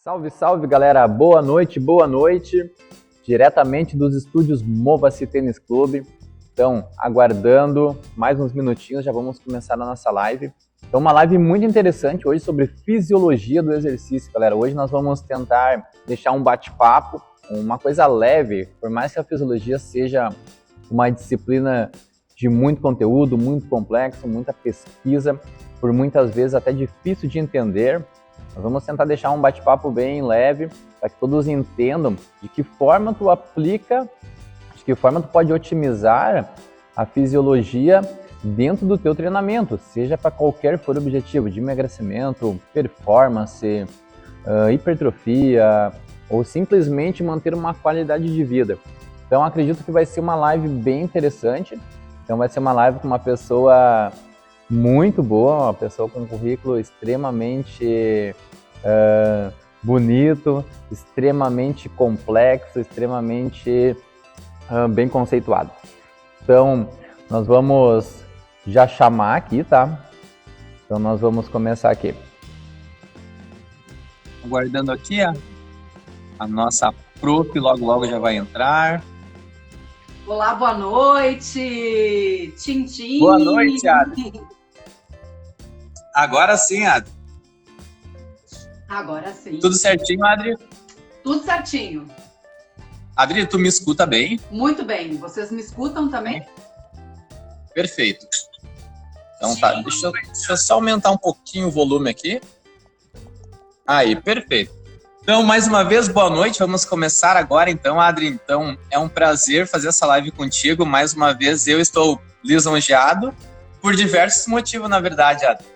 Salve, salve, galera! Boa noite, diretamente dos estúdios Mova-se Tênis Clube. Então, aguardando mais uns minutinhos, já vamos começar a nossa live. Então, uma live muito interessante hoje sobre fisiologia do exercício, galera. Hoje nós vamos tentar deixar um bate-papo, uma coisa leve, por mais que a fisiologia seja uma disciplina de muito conteúdo, muito complexo, muita pesquisa, por muitas vezes até difícil de entender. Nós vamos tentar deixar um bate-papo bem leve, para que todos entendam de que forma tu aplica, de que forma tu pode otimizar a fisiologia dentro do teu treinamento, seja para qualquer for objetivo, de emagrecimento, performance, hipertrofia, ou simplesmente manter uma qualidade de vida. Então acredito que vai ser uma live bem interessante. Então vai ser uma live com uma pessoa muito boa, uma pessoa com um currículo extremamente bonito, extremamente complexo, extremamente bem conceituado. Então, nós vamos já chamar aqui, tá? Então, nós vamos começar aqui. Aguardando aqui, a nossa prof logo já vai entrar. Olá, boa noite! Tchim, tchim! Boa noite, Adri. Agora sim, Adri. Agora sim. Tudo certinho, Adri? Tudo certinho. Adri, tu me escuta bem? Muito bem. Vocês me escutam também? Perfeito. Então tá, deixa eu só aumentar um pouquinho o volume aqui. Aí, perfeito. Então, mais uma vez, boa noite. Vamos começar agora, então, Adri. Então, é um prazer fazer essa live contigo. Mais uma vez, eu estou lisonjeado por diversos motivos, na verdade, Adri.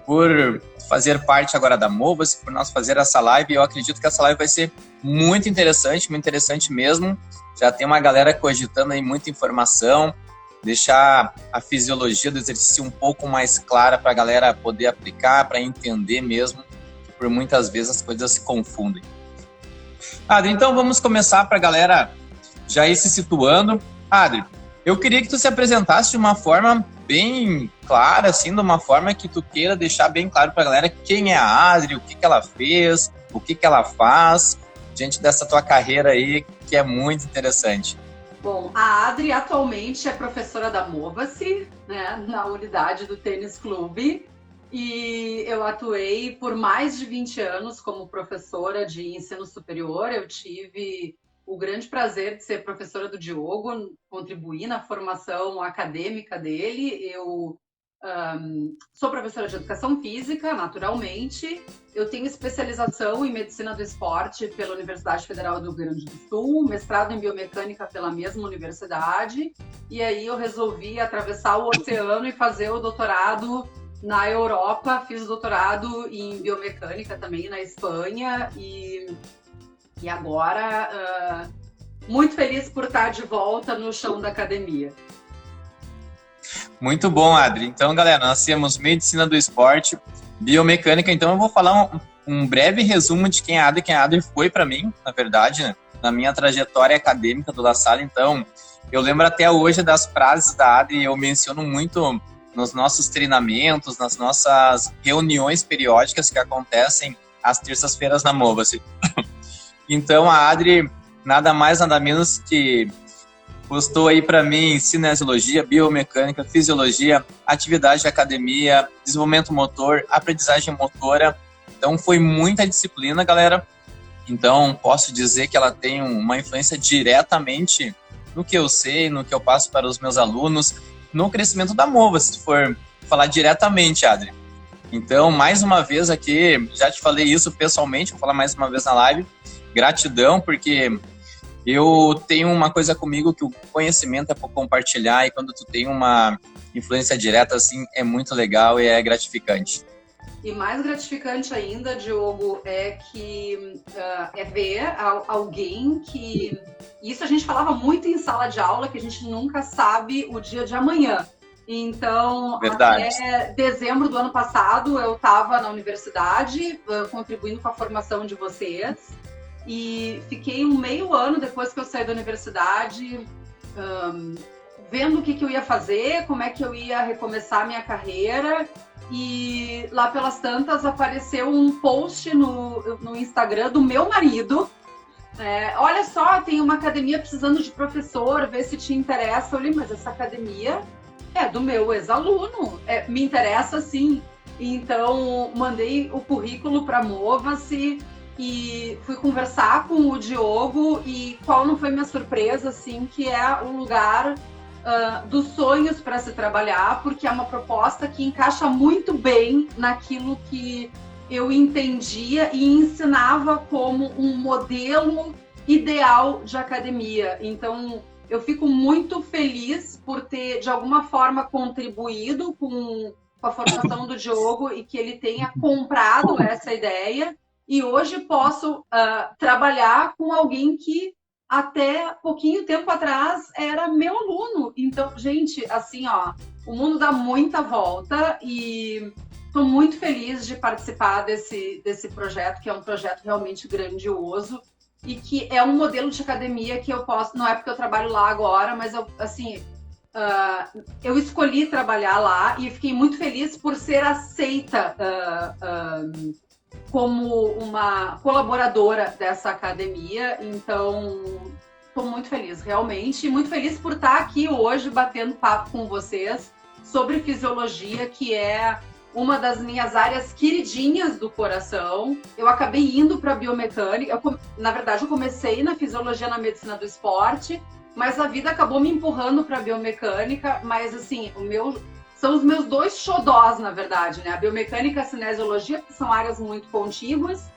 Por fazer parte agora da Mova-se, por nós fazer essa live. Eu acredito que essa live vai ser muito interessante mesmo. Já tem uma galera cogitando aí muita informação, deixar a fisiologia do exercício um pouco mais clara para a galera poder aplicar, para entender mesmo, que por muitas vezes as coisas se confundem. Adri, então vamos começar para a galera já ir se situando. Adri, eu queria que tu se apresentasse de uma forma bem clara, assim, de uma forma que tu queira deixar bem claro para a galera quem é a Adri, o que ela fez, o que ela faz, diante dessa tua carreira aí, que é muito interessante. Bom, a Adri atualmente é professora da Mova-se, né, na unidade do Tênis Clube, e eu atuei por mais de 20 anos como professora de ensino superior. Eu tive o grande prazer de ser professora do Diogo, contribuir na formação acadêmica dele. Eu sou professora de educação física, naturalmente. Eu tenho especialização em medicina do esporte pela Universidade Federal do Rio Grande do Sul, mestrado em biomecânica pela mesma universidade, e aí eu resolvi atravessar o oceano e fazer o doutorado na Europa. Fiz o doutorado em biomecânica também na Espanha, e agora muito feliz por estar de volta no chão da academia. Muito bom, Adri. Então, galera, nós temos medicina do esporte, biomecânica. Então, eu vou falar um breve resumo de quem a Adri foi para mim, na verdade, né? Na minha trajetória acadêmica do La Salle. Então, eu lembro até hoje das frases da Adri, eu menciono muito nos nossos treinamentos, nas nossas reuniões periódicas que acontecem às terças-feiras na Mova-se. Então, a Adri, nada mais, nada menos que postou aí para mim cinesiologia, biomecânica, fisiologia, atividade de academia, desenvolvimento motor, aprendizagem motora. Então, foi muita disciplina, galera. Então, posso dizer que ela tem uma influência diretamente no que eu sei, no que eu passo para os meus alunos, no crescimento da Mova, se for falar diretamente, Adri. Então, mais uma vez aqui, já te falei isso pessoalmente, vou falar mais uma vez na live. Gratidão, porque eu tenho uma coisa comigo que o conhecimento é para compartilhar, e quando tu tem uma influência direta assim, é muito legal e é gratificante. E mais gratificante ainda, Diogo, é que é ver alguém que... Isso a gente falava muito em sala de aula, que a gente nunca sabe o dia de amanhã. Então, verdade. Até dezembro do ano passado, eu estava na universidade, contribuindo com a formação de vocês. E fiquei um meio ano depois que eu saí da universidade, vendo o que eu ia fazer, como é que eu ia recomeçar a minha carreira. e lá pelas tantas apareceu um post no Instagram do meu marido. Olha só, tem uma academia precisando de professor, vê se te interessa. Eu falei, mas essa academia é do meu ex-aluno, me interessa sim. Então, mandei o currículo para a Mova-se e fui conversar com o Diogo, e qual não foi minha surpresa, assim, que é o lugar dos sonhos para se trabalhar, porque é uma proposta que encaixa muito bem naquilo que eu entendia e ensinava como um modelo ideal de academia. Então, eu fico muito feliz por ter, de alguma forma, contribuído com a formação do Diogo e que ele tenha comprado essa ideia. E hoje posso trabalhar com alguém que até pouquinho tempo atrás era meu aluno. Então, gente, assim, ó, o mundo dá muita volta e estou muito feliz de participar desse projeto, que é um projeto realmente grandioso e que é um modelo de academia que eu posso, não é porque eu trabalho lá agora, mas eu, assim, eu escolhi trabalhar lá e fiquei muito feliz por ser aceita como uma colaboradora dessa academia. Então, estou muito feliz, realmente, e muito feliz por estar aqui hoje batendo papo com vocês sobre fisiologia, que é uma das minhas áreas queridinhas do coração. Eu acabei indo para a biomecânica. Na verdade, eu comecei na fisiologia na medicina do esporte, mas a vida acabou me empurrando para a biomecânica. Mas, assim, são os meus dois xodós, na verdade, né? A biomecânica e a cinesiologia, que são áreas muito contíguas,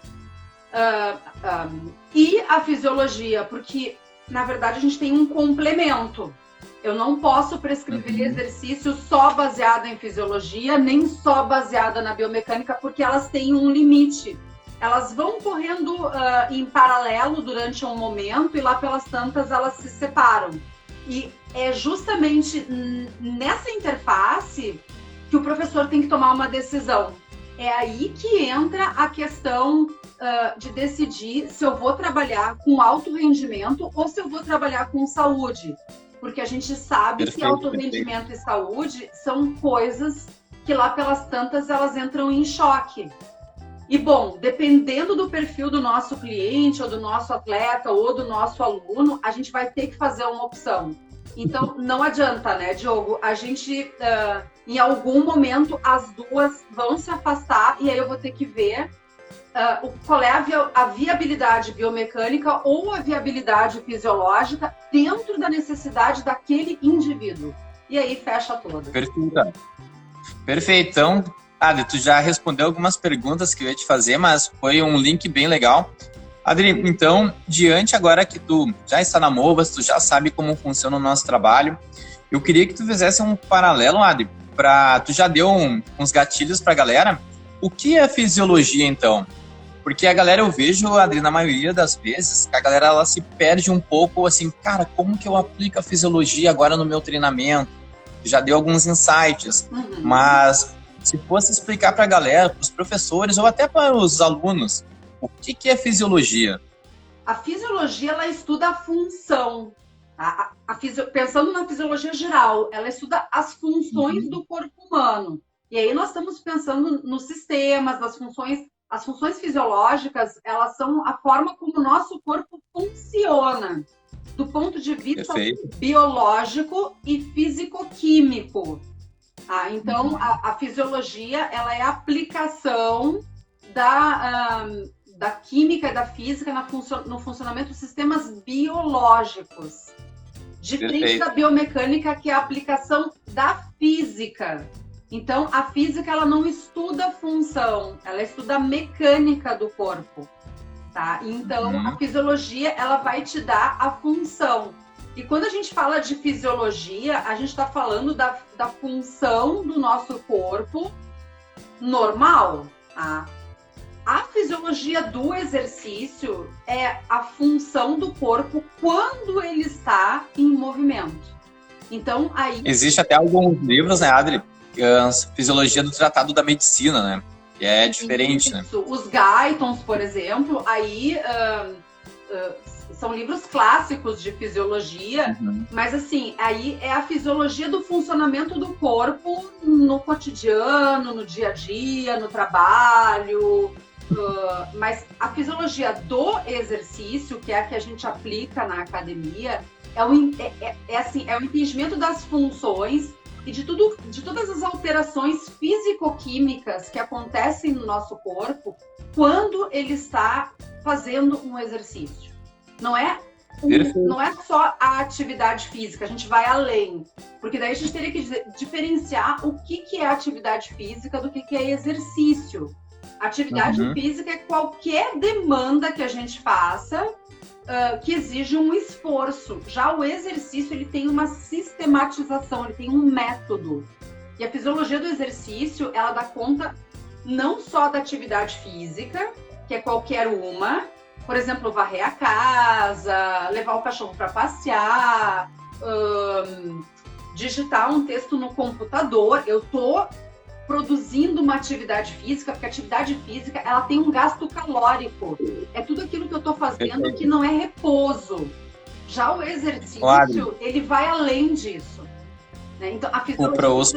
e a fisiologia, porque, na verdade, a gente tem um complemento. Eu não posso prescrever exercício só baseado em fisiologia, nem só baseada na biomecânica, porque elas têm um limite. Elas vão correndo em paralelo durante um momento e lá pelas tantas elas se separam. E é justamente nessa interface que o professor tem que tomar uma decisão. É aí que entra a questão de decidir se eu vou trabalhar com alto rendimento ou se eu vou trabalhar com saúde. Porque a gente sabe que alto rendimento e saúde são coisas que lá pelas tantas elas entram em choque. E, bom, dependendo do perfil do nosso cliente, ou do nosso atleta, ou do nosso aluno, a gente vai ter que fazer uma opção. Então, não adianta, né, Diogo? A gente, em algum momento, as duas vão se afastar e aí eu vou ter que ver qual é a viabilidade biomecânica ou a viabilidade fisiológica dentro da necessidade daquele indivíduo. E aí fecha toda. Perfeito. Então, Adri, tu já respondeu algumas perguntas que eu ia te fazer, mas foi um link bem legal. Adri, então, diante agora que tu já está na Movas, tu já sabe como funciona o nosso trabalho, eu queria que tu fizesse um paralelo, Adri, tu já deu uns gatilhos para a galera. O que é fisiologia, então? Porque a galera, eu vejo, Adri, na maioria das vezes, a galera ela se perde um pouco, assim, cara, como que eu aplico a fisiologia agora no meu treinamento? Já deu alguns insights, mas se fosse explicar para a galera, para os professores ou até para os alunos, o que é fisiologia? A fisiologia, ela estuda a função. Pensando na fisiologia geral, ela estuda as funções do corpo humano. E aí nós estamos pensando nos sistemas, nas funções. As funções fisiológicas, elas são a forma como o nosso corpo funciona, do ponto de vista biológico e físico-químico. Então, a fisiologia, ela é a aplicação da química e da física no funcionamento dos sistemas biológicos. Diferente da biomecânica, que é a aplicação da física. Então, a física, ela não estuda função, ela estuda a mecânica do corpo, tá? Então, a fisiologia, ela vai te dar a função. E quando a gente fala de fisiologia, a gente está falando da função do nosso corpo normal, tá? A fisiologia do exercício é a função do corpo quando ele está em movimento. Então, aí... Existe até alguns livros, né, Adri? Fisiologia do Tratado da Medicina, né? Que é diferente, né? Os Guytons, por exemplo, aí são livros clássicos de fisiologia, mas assim, aí é a fisiologia do funcionamento do corpo no cotidiano, no dia a dia, no trabalho, mas a fisiologia do exercício, que é a que a gente aplica na academia, é o entendimento das funções e de todas as alterações físico-químicas que acontecem no nosso corpo quando ele está fazendo um exercício. Não é só a atividade física, a gente vai além. Porque daí a gente teria que diferenciar o que é atividade física do que é exercício. Atividade física é qualquer demanda que a gente faça que exige um esforço. Já o exercício, ele tem uma sistematização, ele tem um método. E a fisiologia do exercício, ela dá conta não só da atividade física, que é qualquer uma, por exemplo, varrer a casa, levar o cachorro para passear, digitar um texto no computador. Eu estou produzindo uma atividade física, porque a atividade física, ela tem um gasto calórico. É tudo aquilo que eu estou fazendo que não é repouso. Já o exercício, ele vai além disso. Né? Então, a fisiologia...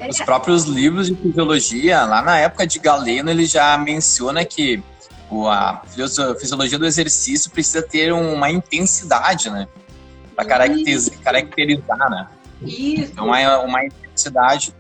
Os próprios livros de fisiologia, lá na época de Galeno, ele já menciona que a fisiologia do exercício precisa ter uma intensidade, né? Para caracterizar, né? Isso. Então, é uma intensidade.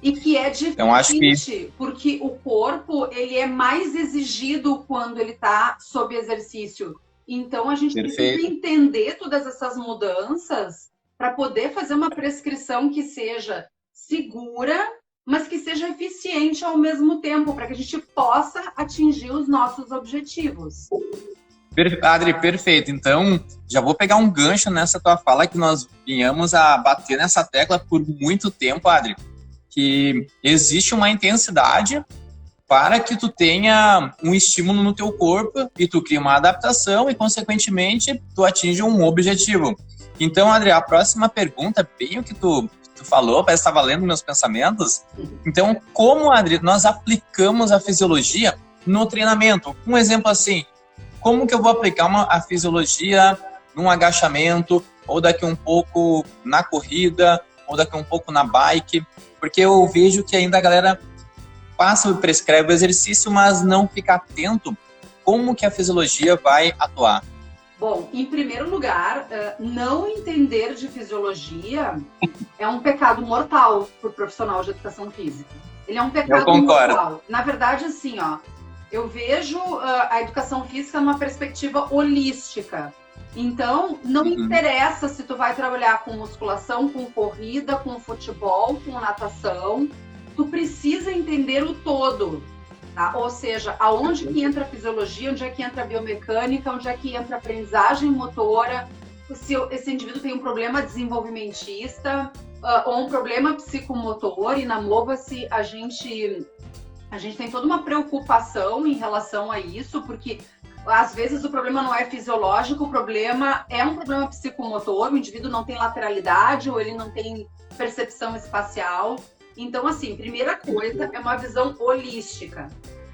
E que é diferente, então, acho que... porque o corpo, ele é mais exigido quando ele está sob exercício. Então, a gente precisa entender todas essas mudanças para poder fazer uma prescrição que seja segura, mas que seja eficiente ao mesmo tempo, para que a gente possa atingir os nossos objetivos. Adri, perfeito. Então, já vou pegar um gancho nessa tua fala, que nós vinhamos a bater nessa tecla por muito tempo, Adri, que existe uma intensidade para que tu tenha um estímulo no teu corpo e tu cria uma adaptação e, consequentemente, tu atinge um objetivo. Então, Adri, a próxima pergunta, bem o que tu falou, parece que estava lendo meus pensamentos. Então, como, Adri, nós aplicamos a fisiologia no treinamento? Um exemplo assim, como que eu vou aplicar a fisiologia num agachamento, ou daqui um pouco na corrida, ou daqui um pouco na bike? Porque eu vejo que ainda a galera passa e prescreve o exercício, mas não fica atento como que a fisiologia vai atuar. Bom, em primeiro lugar, não entender de fisiologia é um pecado mortal para o profissional de educação física. Ele é um pecado mortal. Na verdade, assim, eu vejo a educação física numa perspectiva holística. Então, não interessa se tu vai trabalhar com musculação, com corrida, com futebol, com natação. Tu precisa entender o todo. Tá? Ou seja, aonde que entra a fisiologia, onde é que entra a biomecânica, onde é que entra a aprendizagem motora, se esse indivíduo tem um problema desenvolvimentista ou um problema psicomotor. E na Mova-se a gente tem toda uma preocupação em relação a isso, porque às vezes o problema não é fisiológico, o problema é um problema psicomotor, o indivíduo não tem lateralidade ou ele não tem percepção espacial. Então, assim, primeira coisa é uma visão holística.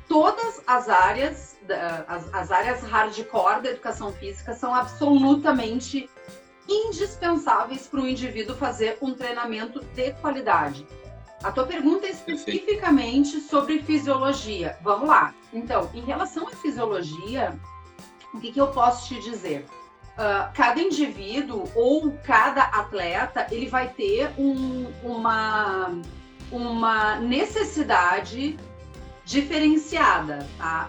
Todas as áreas hardcore da educação física são absolutamente indispensáveis para o indivíduo fazer um treinamento de qualidade. A tua pergunta é especificamente sobre fisiologia. Vamos lá. Então, em relação à fisiologia, o que eu posso te dizer? Cada indivíduo ou cada atleta, ele vai ter uma necessidade diferenciada, tá?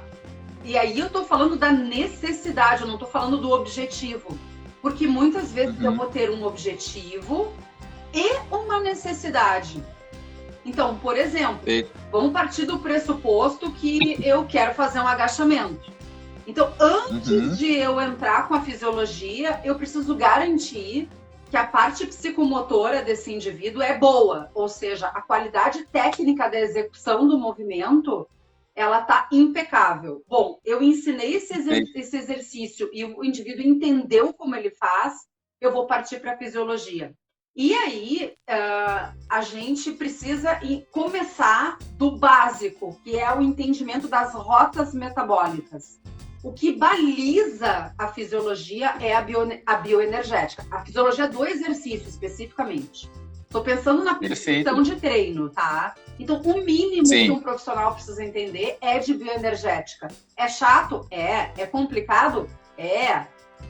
E aí eu tô falando da necessidade, eu não tô falando do objetivo. Porque muitas vezes eu vou ter um objetivo e uma necessidade. Então, por exemplo, vamos partir do pressuposto que eu quero fazer um agachamento. Então, antes de eu entrar com a fisiologia, eu preciso garantir que a parte psicomotora desse indivíduo é boa, ou seja, a qualidade técnica da execução do movimento, ela está impecável. Bom, eu ensinei esse exercício e o indivíduo entendeu como ele faz, eu vou partir para a fisiologia. E aí, a gente precisa começar do básico, que é o entendimento das rotas metabólicas. o que baliza a fisiologia é a bioenergética. A fisiologia do exercício, especificamente. Estou pensando na questão de treino, tá? Então, o mínimo que um profissional precisa entender é de bioenergética. É chato? É. É complicado? É.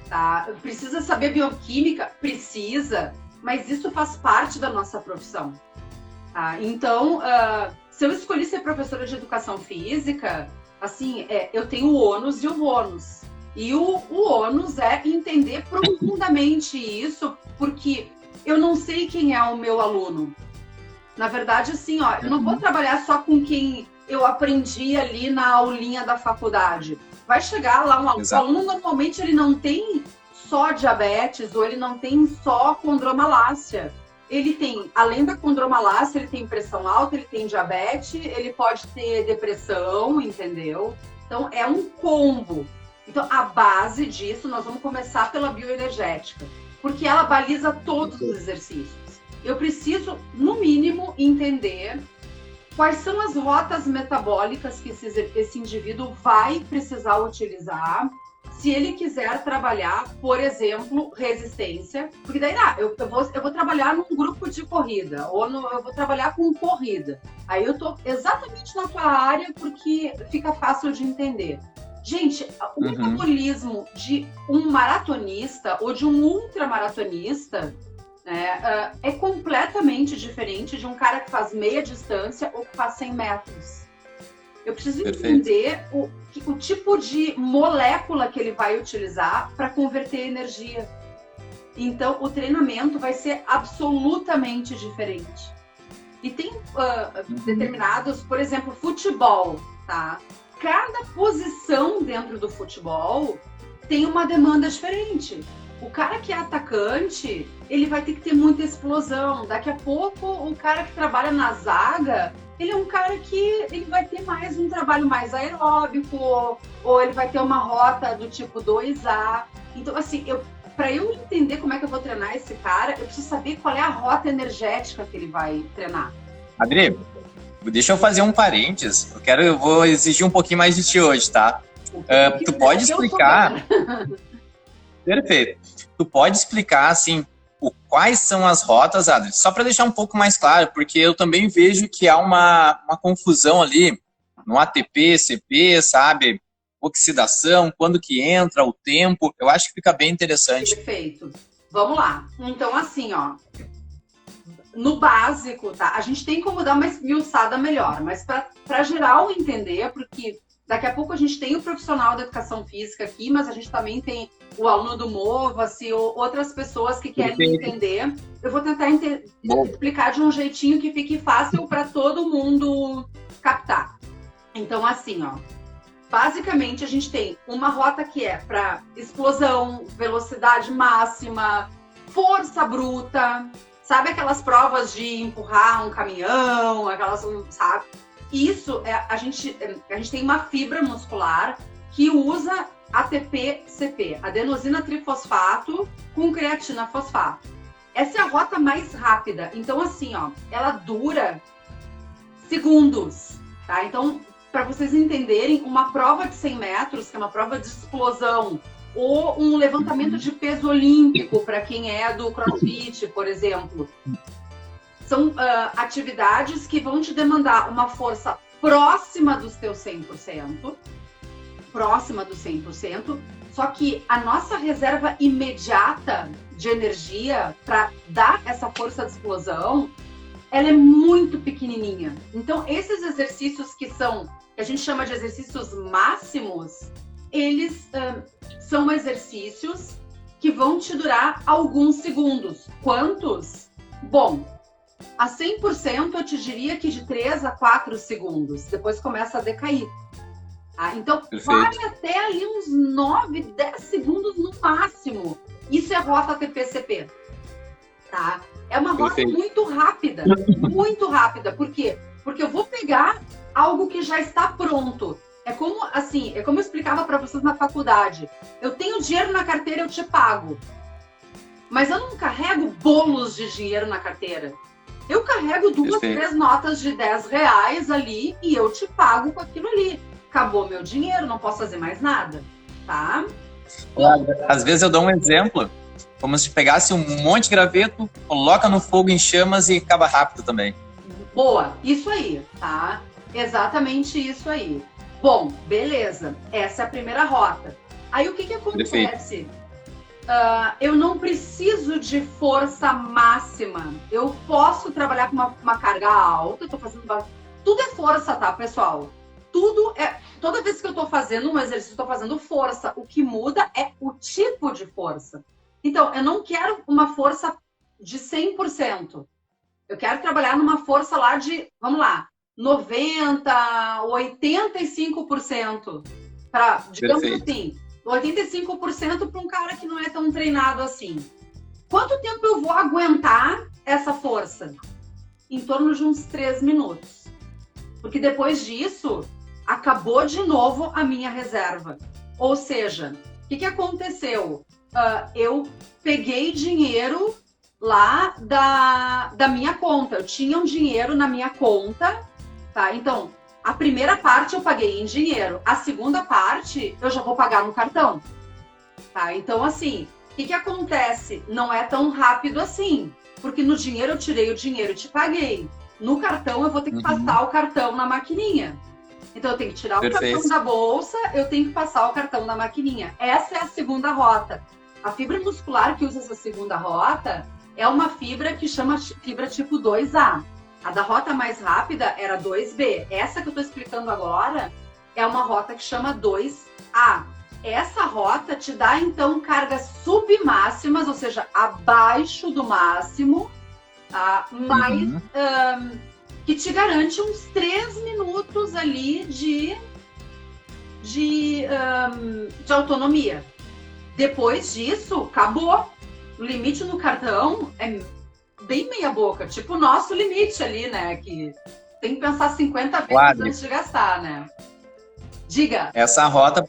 Tá? Precisa saber bioquímica? Precisa. Mas isso faz parte da nossa profissão. Tá? Então, se eu escolhi ser professora de educação física, assim, eu tenho o ônus e o bônus. E o ônus é entender profundamente isso, porque eu não sei quem é o meu aluno. Na verdade, assim, ó, eu não vou trabalhar só com quem eu aprendi ali na aulinha da faculdade. Vai chegar lá um aluno, normalmente ele não tem só diabetes ou ele não tem só condromalácia. Ele tem, além da condromalácia, ele tem pressão alta, ele tem diabetes, ele pode ter depressão, entendeu? Então, é um combo. Então, a base disso, nós vamos começar pela bioenergética, porque ela baliza todos os exercícios. Eu preciso, no mínimo, entender quais são as rotas metabólicas que esse indivíduo vai precisar utilizar se ele quiser trabalhar, por exemplo, resistência. Porque daí, eu vou trabalhar num grupo de corrida, ou eu vou trabalhar com corrida. Aí eu estou exatamente na tua área, porque fica fácil de entender. Gente, o metabolismo de um maratonista ou de um ultramaratonista, né, é completamente diferente de um cara que faz meia distância ou que faz 100 metros. Eu preciso entender o tipo de molécula que ele vai utilizar para converter energia. Então, o treinamento vai ser absolutamente diferente. E tem determinados, por exemplo, futebol, tá? Cada posição dentro do futebol tem uma demanda diferente. O cara que é atacante, ele vai ter que ter muita explosão. Daqui a pouco, o cara que trabalha na zaga, ele é um cara que ele vai ter mais um trabalho mais aeróbico, ou ele vai ter uma rota do tipo 2A. Então, assim, para eu entender como é que eu vou treinar esse cara, eu preciso saber qual é a rota energética que ele vai treinar. Adri, deixa eu fazer um parênteses. Eu vou exigir um pouquinho mais de ti hoje, tá? Tu pode explicar... Perfeito. Tu pode explicar, assim, quais são as rotas, Adri? Só para deixar um pouco mais claro, porque eu também vejo que há uma confusão ali no ATP, CP, sabe? Oxidação, quando que entra, o tempo. Eu acho que fica bem interessante. Perfeito. Vamos lá. Então, assim, ó. No básico, tá? A gente tem como dar uma esmiuçada melhor, mas para geral entender, porque daqui a pouco a gente tem o profissional da educação física aqui, mas a gente também tem o aluno do Mova-se ou outras pessoas que querem entender. Eu vou tentar explicar de um jeitinho que fique fácil para todo mundo captar. Então, assim, ó. Basicamente, a gente tem uma rota que é para explosão, velocidade máxima, força bruta. Sabe aquelas provas de empurrar um caminhão, sabe? Isso, a gente tem uma fibra muscular que usa ATP-CP, adenosina trifosfato com creatina fosfato. Essa é a rota mais rápida. Então, assim, ó, ela dura segundos, tá? Então, para vocês entenderem, uma prova de 100 metros, que é uma prova de explosão, ou um levantamento de peso olímpico, para quem é do CrossFit, por exemplo. São atividades que vão te demandar uma força próxima dos teus 100%, só que a nossa reserva imediata de energia para dar essa força de explosão, ela é muito pequenininha. Então, esses exercícios que a gente chama de exercícios máximos, eles são exercícios que vão te durar alguns segundos. Quantos? Bom, a 100% eu te diria que de 3 a 4 segundos. Depois começa a decair. Tá? Então, vai até ali uns 9, 10 segundos no máximo. Isso é rota ATP-CP. Tá? É uma rota muito rápida. Muito rápida. Por quê? Porque eu vou pegar algo que já está pronto. É como eu explicava para vocês na faculdade. Eu tenho dinheiro na carteira, eu te pago. Mas eu não carrego bolos de dinheiro na carteira. Eu carrego 2, 3 notas de R$10 ali e eu te pago com aquilo ali. Acabou meu dinheiro, não posso fazer mais nada. tá? Às vezes eu dou um exemplo, como se pegasse um monte de graveto, coloca no fogo em chamas e acaba rápido também. Boa, isso aí, tá? Exatamente isso aí. Bom, beleza. Essa é a primeira rota. Aí o que acontece? Eu não preciso de força máxima. Eu posso trabalhar com uma carga alta, eu tô fazendo... Tudo é força, tá, pessoal? Toda vez que eu tô fazendo um exercício, eu tô fazendo força. O que muda é o tipo de força. Então, eu não quero uma força de 100%. Eu quero trabalhar numa força lá de, vamos lá, 90%, 85%. Digamos assim, 85% para um cara que não é tão treinado assim. Quanto tempo eu vou aguentar essa força? Em torno de uns 3 minutos. Porque depois disso, acabou de novo a minha reserva. Ou seja, o que aconteceu? Eu peguei dinheiro lá da minha conta. Eu tinha um dinheiro na minha conta, tá? Então, a primeira parte eu paguei em dinheiro. A segunda parte eu já vou pagar no cartão, tá? Então, assim, o que acontece? Não é tão rápido assim, porque no dinheiro eu tirei o dinheiro e te paguei. No cartão eu vou ter que passar o cartão na maquininha. Então, eu tenho que tirar o cartão da bolsa, eu tenho que passar o cartão na maquininha. Essa é a segunda rota. A fibra muscular que usa essa segunda rota é uma fibra que chama fibra tipo 2A. A da rota mais rápida era 2B. Essa que eu estou explicando agora é uma rota que chama 2A. Essa rota te dá, então, cargas submáximas, ou seja, abaixo do máximo, tá? Mas que te garante uns 3 minutos ali de autonomia. Depois disso, acabou. O limite no cartão é bem meia boca, tipo o nosso limite ali, né? Que tem que pensar 50 vezes antes de gastar, né? Diga. Essa rota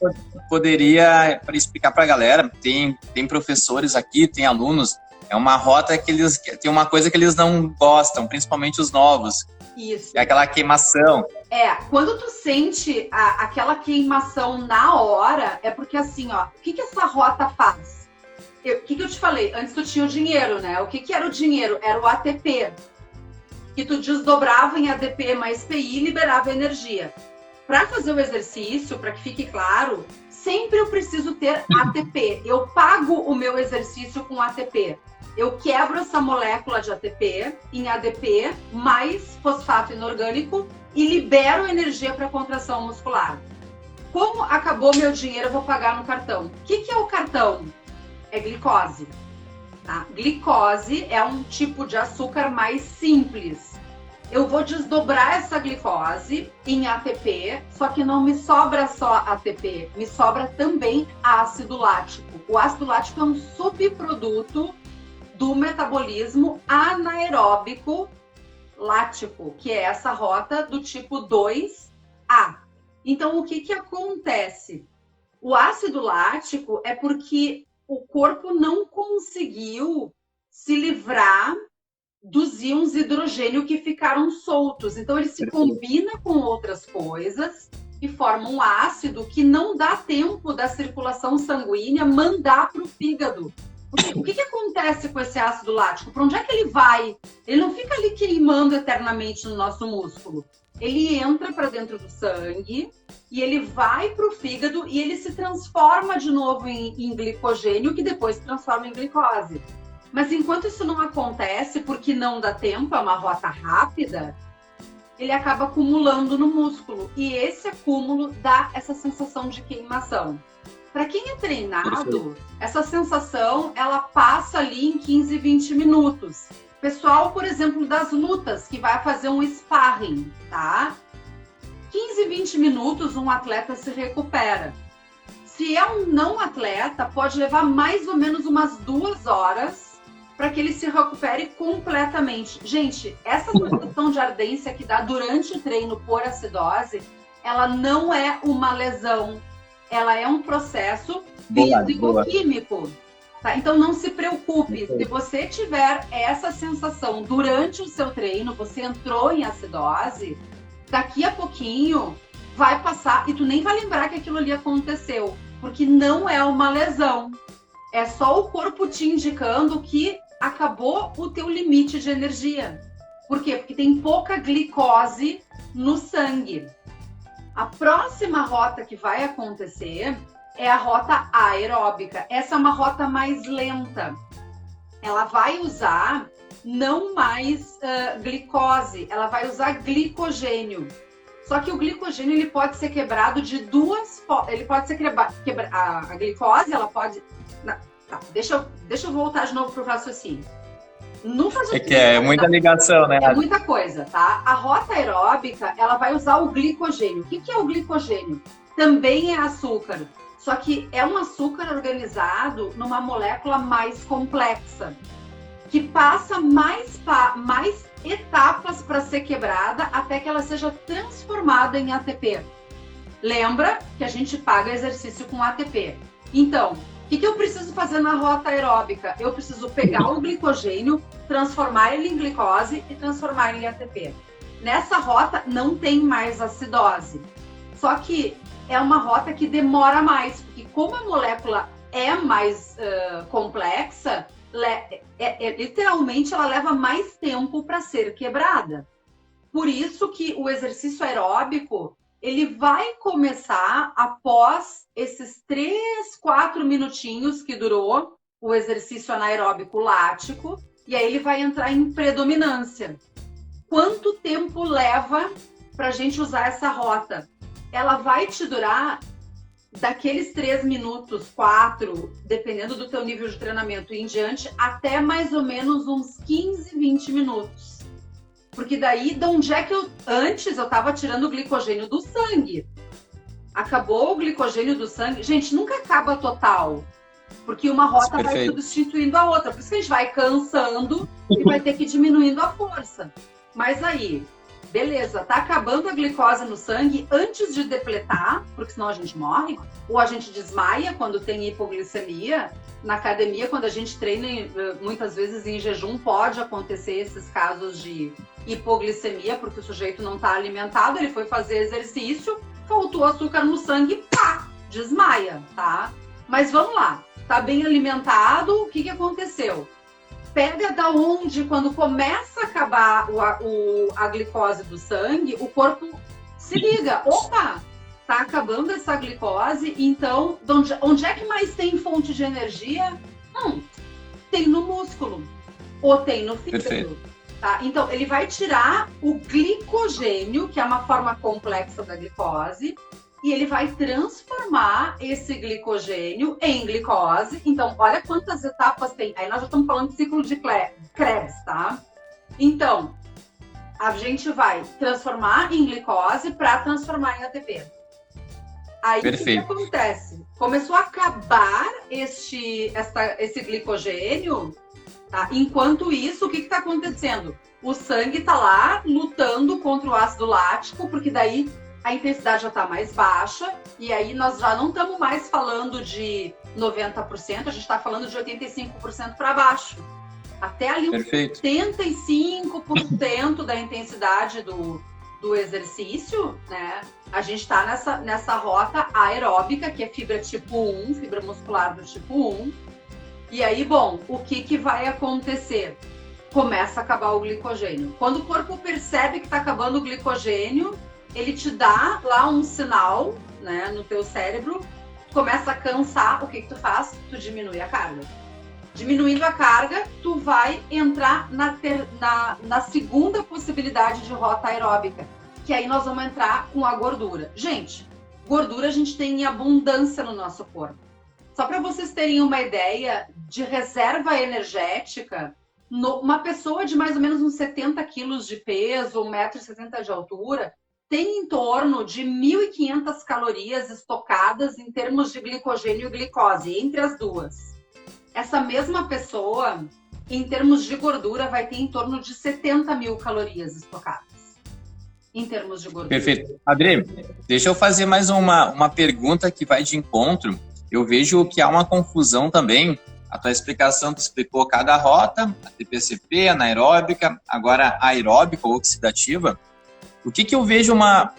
poderia, para explicar para a galera, tem professores aqui, tem alunos, é uma rota que eles tem uma coisa que eles não gostam, principalmente os novos. Isso. É aquela queimação. Quando tu sente aquela queimação na hora, é porque assim, ó, o que essa rota faz? O que eu te falei? Antes tu tinha o dinheiro, né? O que era o dinheiro? Era o ATP, que tu desdobrava em ADP mais PI e liberava energia. Para fazer o exercício, para que fique claro, sempre eu preciso ter ATP. Eu pago o meu exercício com ATP. Eu quebro essa molécula de ATP em ADP mais fosfato inorgânico e libero energia para contração muscular. Como acabou meu dinheiro, eu vou pagar no cartão. O que é o cartão? É glicose. Tá? Glicose é um tipo de açúcar mais simples. Eu vou desdobrar essa glicose em ATP, só que não me sobra só ATP, me sobra também ácido lático. O ácido lático é um subproduto do metabolismo anaeróbico lático, que é essa rota do tipo 2A. Então, o que acontece? O ácido lático é porque o corpo não conseguiu se livrar dos íons hidrogênio que ficaram soltos. Então, ele se combina com outras coisas e forma um ácido que não dá tempo da circulação sanguínea mandar para o fígado. O que acontece com esse ácido lático? Para onde é que ele vai? Ele não fica ali queimando eternamente no nosso músculo. Ele entra para dentro do sangue e ele vai para o fígado e ele se transforma de novo em glicogênio, que depois se transforma em glicose. Mas enquanto isso não acontece, porque não dá tempo, é uma rota rápida, ele acaba acumulando no músculo. E esse acúmulo dá essa sensação de queimação. Para quem é treinado, essa sensação, ela passa ali em 15, 20 minutos. Pessoal, por exemplo, das lutas, que vai fazer um sparring, tá? 15, 20 minutos, um atleta se recupera. Se é um não atleta, pode levar mais ou menos umas 2 horas para que ele se recupere completamente. Gente, essa sensação de ardência que dá durante o treino por acidose, ela não é uma lesão. Ela é um processo físico-químico. Tá? Então, não se preocupe. Se você tiver essa sensação durante o seu treino, você entrou em acidose, daqui a pouquinho, vai passar e tu nem vai lembrar que aquilo ali aconteceu, porque não é uma lesão. É só o corpo te indicando que acabou o teu limite de energia. Por quê? Porque tem pouca glicose no sangue. A próxima rota que vai acontecer é a rota aeróbica. Essa é uma rota mais lenta. Ela vai usar não mais glicose, ela vai usar glicogênio. Só que o glicogênio ele pode ser quebrado de duas formas. Ele pode ser a glicose, ela pode. Tá, deixa eu voltar de novo para o raciocínio. No raciocínio. É que é muita ligação, né? É muita coisa, tá? A rota aeróbica, ela vai usar o glicogênio. O que é o glicogênio? Também é açúcar, só que é um açúcar organizado numa molécula mais complexa, que passa mais etapas para ser quebrada até que ela seja transformada em ATP. Lembra que a gente paga exercício com ATP. Então, o que eu preciso fazer na rota aeróbica? Eu preciso pegar o glicogênio, transformar ele em glicose e transformar ele em ATP. Nessa rota não tem mais acidose. Só que é uma rota que demora mais, porque como a molécula é mais complexa, literalmente ela leva mais tempo para ser quebrada. Por isso que o exercício aeróbico ele vai começar após esses 3, 4 minutinhos que durou o exercício anaeróbico lático, e aí ele vai entrar em predominância. Quanto tempo leva para a gente usar essa rota? Ela vai te durar daqueles 3 minutos, 4, dependendo do teu nível de treinamento e em diante, até mais ou menos uns 15, 20 minutos. Porque daí, de onde é que antes eu estava tirando o glicogênio do sangue. Acabou o glicogênio do sangue. Gente, nunca acaba total. Porque uma rota vai substituindo a outra. Por isso que a gente vai cansando e vai ter que ir diminuindo a força. Mas aí, beleza, tá acabando a glicose no sangue antes de depletar, porque senão a gente morre, ou a gente desmaia quando tem hipoglicemia. Na academia, quando a gente treina, muitas vezes em jejum, pode acontecer esses casos de hipoglicemia, porque o sujeito não está alimentado, ele foi fazer exercício, faltou açúcar no sangue, pá, desmaia, tá? Mas vamos lá, tá bem alimentado, o que aconteceu? Pega da onde, quando começa a acabar a glicose do sangue, o corpo se liga, opa, tá acabando essa glicose, então, onde é que mais tem fonte de energia? Tem no músculo, ou tem no fígado. Perfeito. Tá? Então, ele vai tirar o glicogênio, que é uma forma complexa da glicose, e ele vai transformar esse glicogênio em glicose. Então, olha quantas etapas tem. Aí nós já estamos falando de ciclo de Krebs, tá? Então, a gente vai transformar em glicose para transformar em ATP. Aí, perfeito. O que acontece? Começou a acabar esse glicogênio. Tá? Enquanto isso, o que está acontecendo? O sangue está lá lutando contra o ácido lático, porque daí a intensidade já está mais baixa, e aí nós já não estamos mais falando de 90%, a gente está falando de 85% para baixo. Até ali uns 75% da intensidade do exercício, né? A gente está nessa rota aeróbica, que é fibra tipo 1, fibra muscular do tipo 1. E aí, bom, o que vai acontecer? Começa a acabar o glicogênio. Quando o corpo percebe que está acabando o glicogênio, ele te dá lá um sinal, né, no teu cérebro, começa a cansar, o que tu faz? Tu diminui a carga. Diminuindo a carga, tu vai entrar na segunda possibilidade de rota aeróbica, que aí nós vamos entrar com a gordura. Gente, gordura a gente tem em abundância no nosso corpo. Só para vocês terem uma ideia de reserva energética, uma pessoa de mais ou menos uns 70 quilos de peso, 1,70 m de altura, tem em torno de 1.500 calorias estocadas em termos de glicogênio e glicose, entre as duas. Essa mesma pessoa, em termos de gordura, vai ter em torno de 70 mil calorias estocadas, em termos de gordura. Perfeito. Adri, deixa eu fazer mais uma pergunta que vai de encontro. Eu vejo que há uma confusão também. A tua explicação, tu explicou cada rota, a TPCP, anaeróbica, agora a aeróbica ou oxidativa. O que eu vejo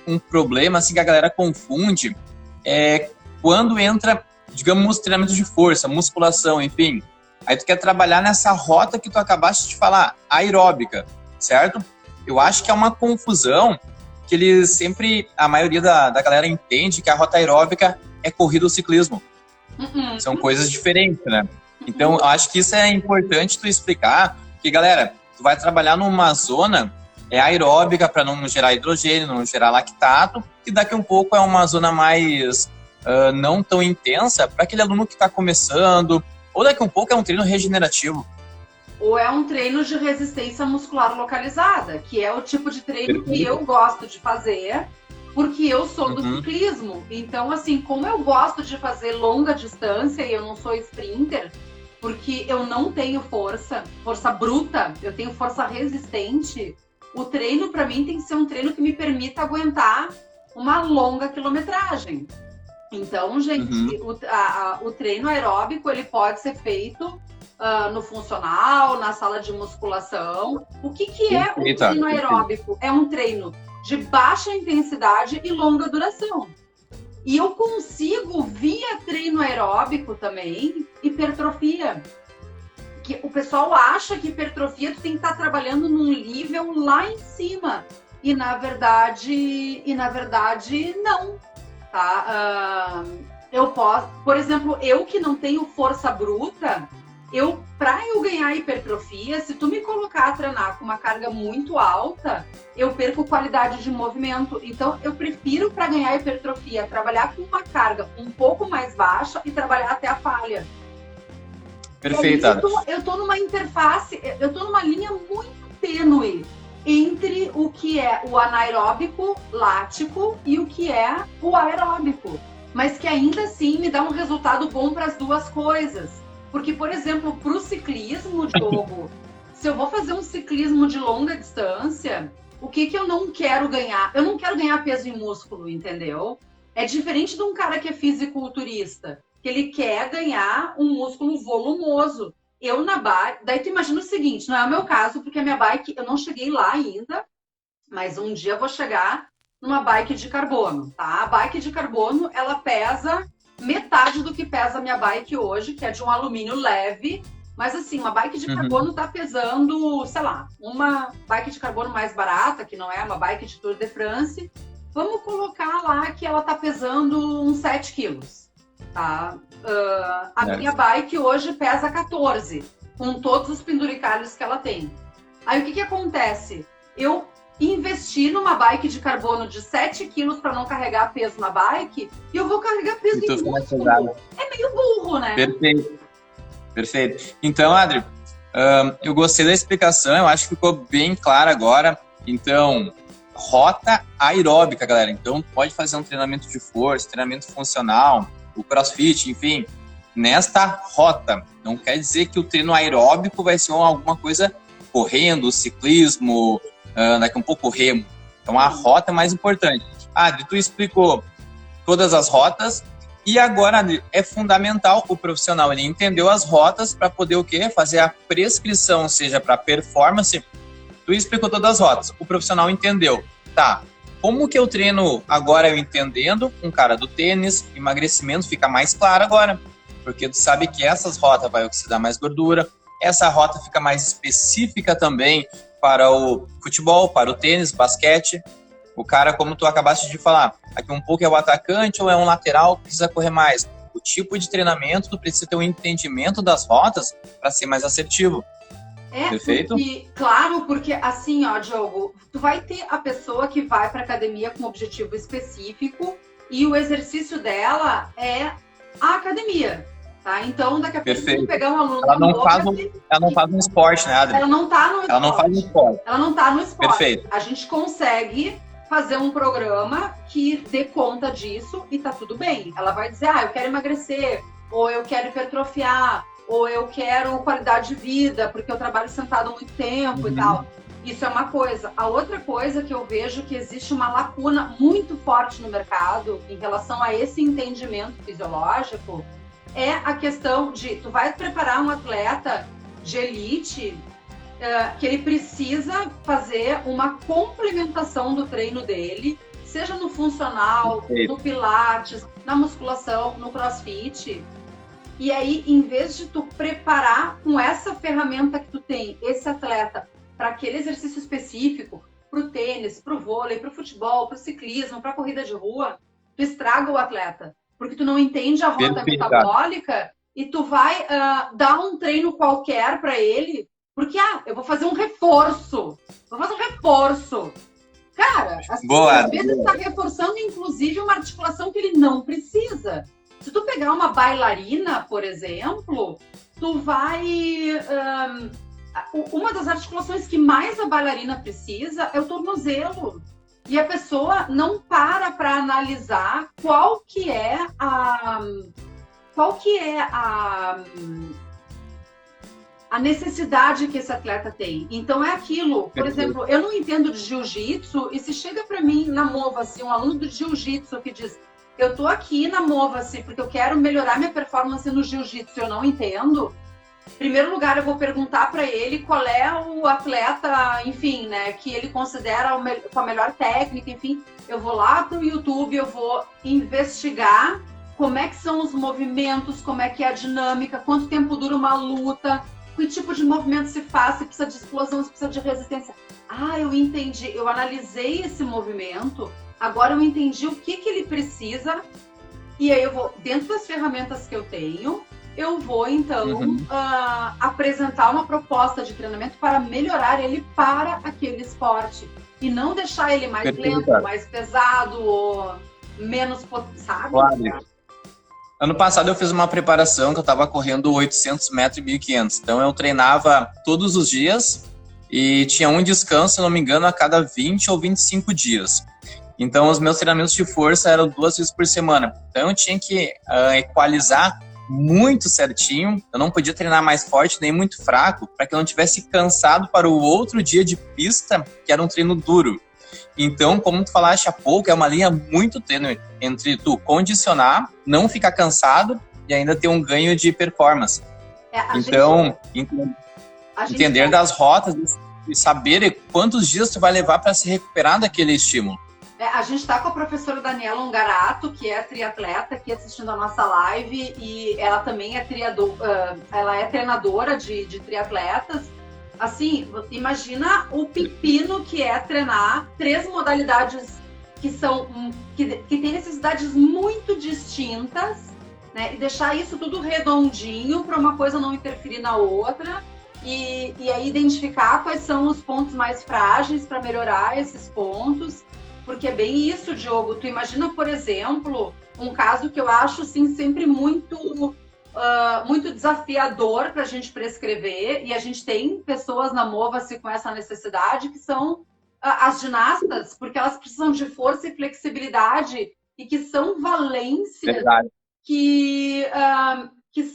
um problema, assim, que a galera confunde é quando entra, digamos, treinamento de força, musculação, enfim. Aí tu quer trabalhar nessa rota que tu acabaste de falar, aeróbica, certo? Eu acho que é uma confusão que eles sempre, a maioria da galera entende que a rota aeróbica é corrida ou ciclismo. São coisas diferentes, né? Então, eu acho que isso é importante tu explicar, que, galera, tu vai trabalhar numa zona aeróbica para não gerar hidrogênio, não gerar lactato, e daqui a um pouco é uma zona mais não tão intensa para aquele aluno que está começando, ou daqui a um pouco é um treino regenerativo. Ou é um treino de resistência muscular localizada, que é o tipo de treino que eu gosto de fazer, porque eu sou do ciclismo. Então, assim, como eu gosto de fazer longa distância e eu não sou sprinter, porque eu não tenho força bruta, eu tenho força resistente, o treino, para mim, tem que ser um treino que me permita aguentar uma longa quilometragem. Então, gente, o treino aeróbico, ele pode ser feito no funcional, na sala de musculação. O que é o treino aeróbico? É um treino de baixa intensidade e longa duração. E eu consigo, via treino aeróbico também, hipertrofia. Que o pessoal acha que hipertrofia tu tem que estar trabalhando num nível lá em cima. E na verdade não. Tá? Eu posso, por exemplo, eu que não tenho força bruta, para eu ganhar hipertrofia, se tu me colocar a treinar com uma carga muito alta, eu perco qualidade de movimento. Então, eu prefiro, para ganhar hipertrofia, trabalhar com uma carga um pouco mais baixa e trabalhar até a falha. Perfeito. Eu tô numa interface, eu tô numa linha muito tênue entre o que é o anaeróbico lático e o que é o aeróbico, mas que ainda assim me dá um resultado bom para as duas coisas. Porque, por exemplo, para o ciclismo, Diogo, se eu vou fazer um ciclismo de longa distância, o que eu não quero ganhar? Eu não quero ganhar peso em músculo, entendeu? É diferente de um cara que é fisiculturista, que ele quer ganhar um músculo volumoso. Eu na bike, daí tu imagina o seguinte, não é o meu caso, porque a minha bike, eu não cheguei lá ainda, mas um dia eu vou chegar numa bike de carbono, tá? A bike de carbono, ela pesa metade do que pesa a minha bike hoje, que é de um alumínio leve, mas assim, uma bike de carbono tá pesando, sei lá, uma bike de carbono mais barata, que não é uma bike de Tour de France, vamos colocar lá que ela tá pesando uns 7 quilos, tá? A minha bike hoje pesa 14, com todos os penduricalhos que ela tem. Aí o que acontece? Eu investi numa bike de carbono de 7 quilos para não carregar peso na bike e eu vou carregar peso em músculo. É meio burro, né? Perfeito. Então, Adri, eu gostei da explicação, eu acho que ficou bem claro agora. Então, rota aeróbica, galera. Então, pode fazer um treinamento de força, treinamento funcional, o crossfit, enfim, nesta rota. Não quer dizer que o treino aeróbico vai ser alguma coisa correndo, ciclismo, daqui a um pouco remo. Então, a rota é mais importante. Adri, tu explicou todas as rotas e agora, Adri, é fundamental o profissional, ele entendeu as rotas para poder o quê? Fazer a prescrição, seja para performance. Tu explicou todas as rotas, o profissional entendeu. Tá, como que eu treino agora eu entendendo? Um cara do tênis, emagrecimento fica mais claro agora, porque tu sabe que essas rotas vai oxidar mais gordura, essa rota fica mais específica também para o futebol, para o tênis, basquete. O cara, como tu acabaste de falar, aqui um pouco é o atacante ou é um lateral que precisa correr mais. O tipo de treinamento, tu precisa ter um entendimento das rotas para ser mais assertivo. Perfeito? Porque assim, ó, Diogo, tu vai ter a pessoa que vai para academia com um objetivo específico e o exercício dela é a academia. Tá? Então, daqui a pouco, tu pegar um aluno... Ela não faz um esporte, né, Adri? Ela não tá no esporte. Ela não faz um esporte. Ela não tá no esporte. Perfeito. A gente consegue fazer um programa que dê conta disso e tá tudo bem. Ela vai dizer, eu quero emagrecer, ou eu quero hipertrofiar, ou eu quero qualidade de vida, porque eu trabalho sentado há muito tempo e tal. Isso é uma coisa. A outra coisa que eu vejo que existe uma lacuna muito forte no mercado em relação a esse entendimento fisiológico é a questão de tu vai preparar um atleta de elite que ele precisa fazer uma complementação do treino dele, seja no funcional, no pilates, na musculação, no crossfit. E aí, em vez de tu preparar com essa ferramenta que tu tem, esse atleta, para aquele exercício específico, para o tênis, para o vôlei, para o futebol, para o ciclismo, para a corrida de rua, tu estraga o atleta. Porque tu não entende a rota metabólica e tu vai dar um treino qualquer para ele, porque, eu vou fazer um reforço. Cara, às vezes está reforçando, inclusive, uma articulação que ele não precisa. Se tu pegar uma bailarina, por exemplo, tu vai... uma das articulações que mais a bailarina precisa é o tornozelo. E a pessoa não para analisar qual que é a necessidade que esse atleta tem. Então é aquilo, por exemplo, eu não entendo de jiu-jitsu, e se chega para mim na Mova-se um aluno do jiu-jitsu que diz: eu tô aqui na Mova-se porque eu quero melhorar minha performance no jiu-jitsu, eu não entendo. Em primeiro lugar, eu vou perguntar para ele qual é o atleta, enfim, né, que ele considera com a melhor técnica, enfim. Eu vou lá pro YouTube, eu vou investigar como é que são os movimentos, como é que é a dinâmica, quanto tempo dura uma luta, que tipo de movimento se faz, se precisa de explosão, se precisa de resistência. Eu entendi, eu analisei esse movimento, agora eu entendi o que ele precisa, e aí eu vou, dentro das ferramentas que eu tenho, eu vou, então, apresentar uma proposta de treinamento para melhorar ele para aquele esporte. E não deixar ele mais lento, mais pesado, ou menos, sabe? Claro. Ano passado eu fiz uma preparação que eu estava correndo 800 metros e 1.500. Então eu treinava todos os dias e tinha um descanso, se não me engano, a cada 20 ou 25 dias. Então os meus treinamentos de força eram 2 vezes por semana. Então eu tinha que equalizar muito certinho. Eu não podia treinar mais forte nem muito fraco para que eu não tivesse cansado para o outro dia de pista, que era um treino duro. Então, como tu falaste há pouco, é uma linha muito tênue entre tu condicionar, não ficar cansado e ainda ter um ganho de performance. Entender das rotas e saber quantos dias tu vai levar para se recuperar daquele estímulo. A gente está com a professora Daniela Ungarato, que é triatleta, aqui assistindo a nossa live, e ela também é ela é treinadora de triatletas. Assim, imagina o pepino que é treinar 3 modalidades que têm necessidades muito distintas, né? E deixar isso tudo redondinho para uma coisa não interferir na outra, e aí identificar quais são os pontos mais frágeis para melhorar esses pontos. Porque é bem isso, Diogo. Tu imagina, por exemplo, um caso que eu acho assim, sempre muito desafiador para a gente prescrever, e a gente tem pessoas na Mova-se com essa necessidade, que são as ginastas, porque elas precisam de força e flexibilidade, e que são valências que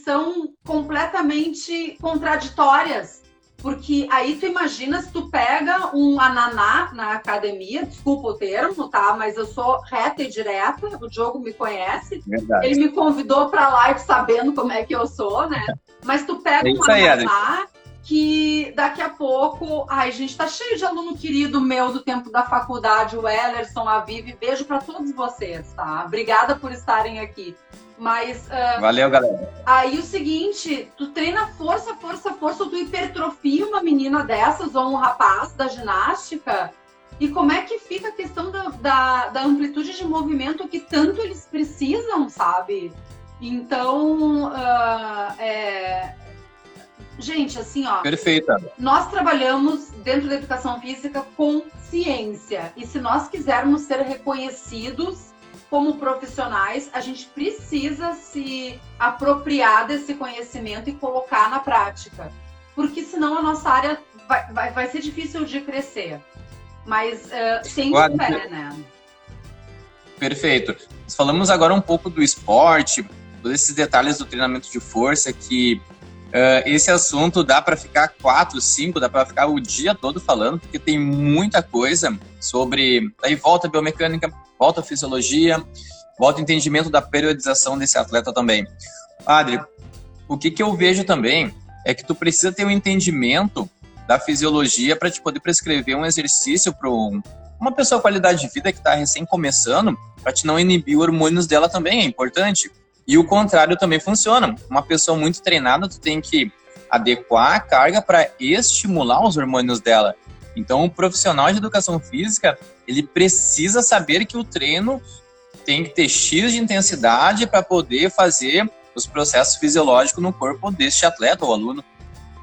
são completamente contraditórias. Porque aí tu imagina se tu pega um ananá na academia, desculpa o termo, tá? Mas eu sou reta e direta, o Diogo me conhece. Verdade. Ele me convidou para a live sabendo como é que eu sou, né? Mas tu pega um ananá que daqui a pouco... Ai, gente, tá cheio de aluno querido meu do tempo da faculdade, o Ellerson, a Vivi. Beijo para todos vocês, tá? Obrigada por estarem aqui. Mas... Valeu, galera. Aí o seguinte, tu treina força, tu hipertrofia uma menina dessas ou um rapaz da ginástica, e como é que fica a questão da amplitude de movimento que tanto eles precisam, sabe? Então, gente, assim, ó... Perfeita. Nós trabalhamos dentro da educação física com ciência, e se nós quisermos ser reconhecidos como profissionais, a gente precisa se apropriar desse conhecimento e colocar na prática. Porque senão a nossa área vai ser difícil de crescer. Mas tem um pé, né? Perfeito. Nós falamos agora um pouco do esporte, todos esses detalhes do treinamento de força, que esse assunto dá para ficar 4, 5, dá para ficar o dia todo falando, porque tem muita coisa sobre... Aí volta a biomecânica, volta a fisiologia, volta o entendimento da periodização desse atleta também. Adri, o que eu vejo também é que tu precisa ter um entendimento da fisiologia para te poder prescrever um exercício para uma pessoa com qualidade de vida que está recém começando, para te não inibir os hormônios dela também, é importante. E o contrário também funciona. Uma pessoa muito treinada, tu tem que adequar a carga para estimular os hormônios dela. Então, o profissional de educação física, ele precisa saber que o treino tem que ter X de intensidade para poder fazer os processos fisiológicos no corpo deste atleta ou aluno.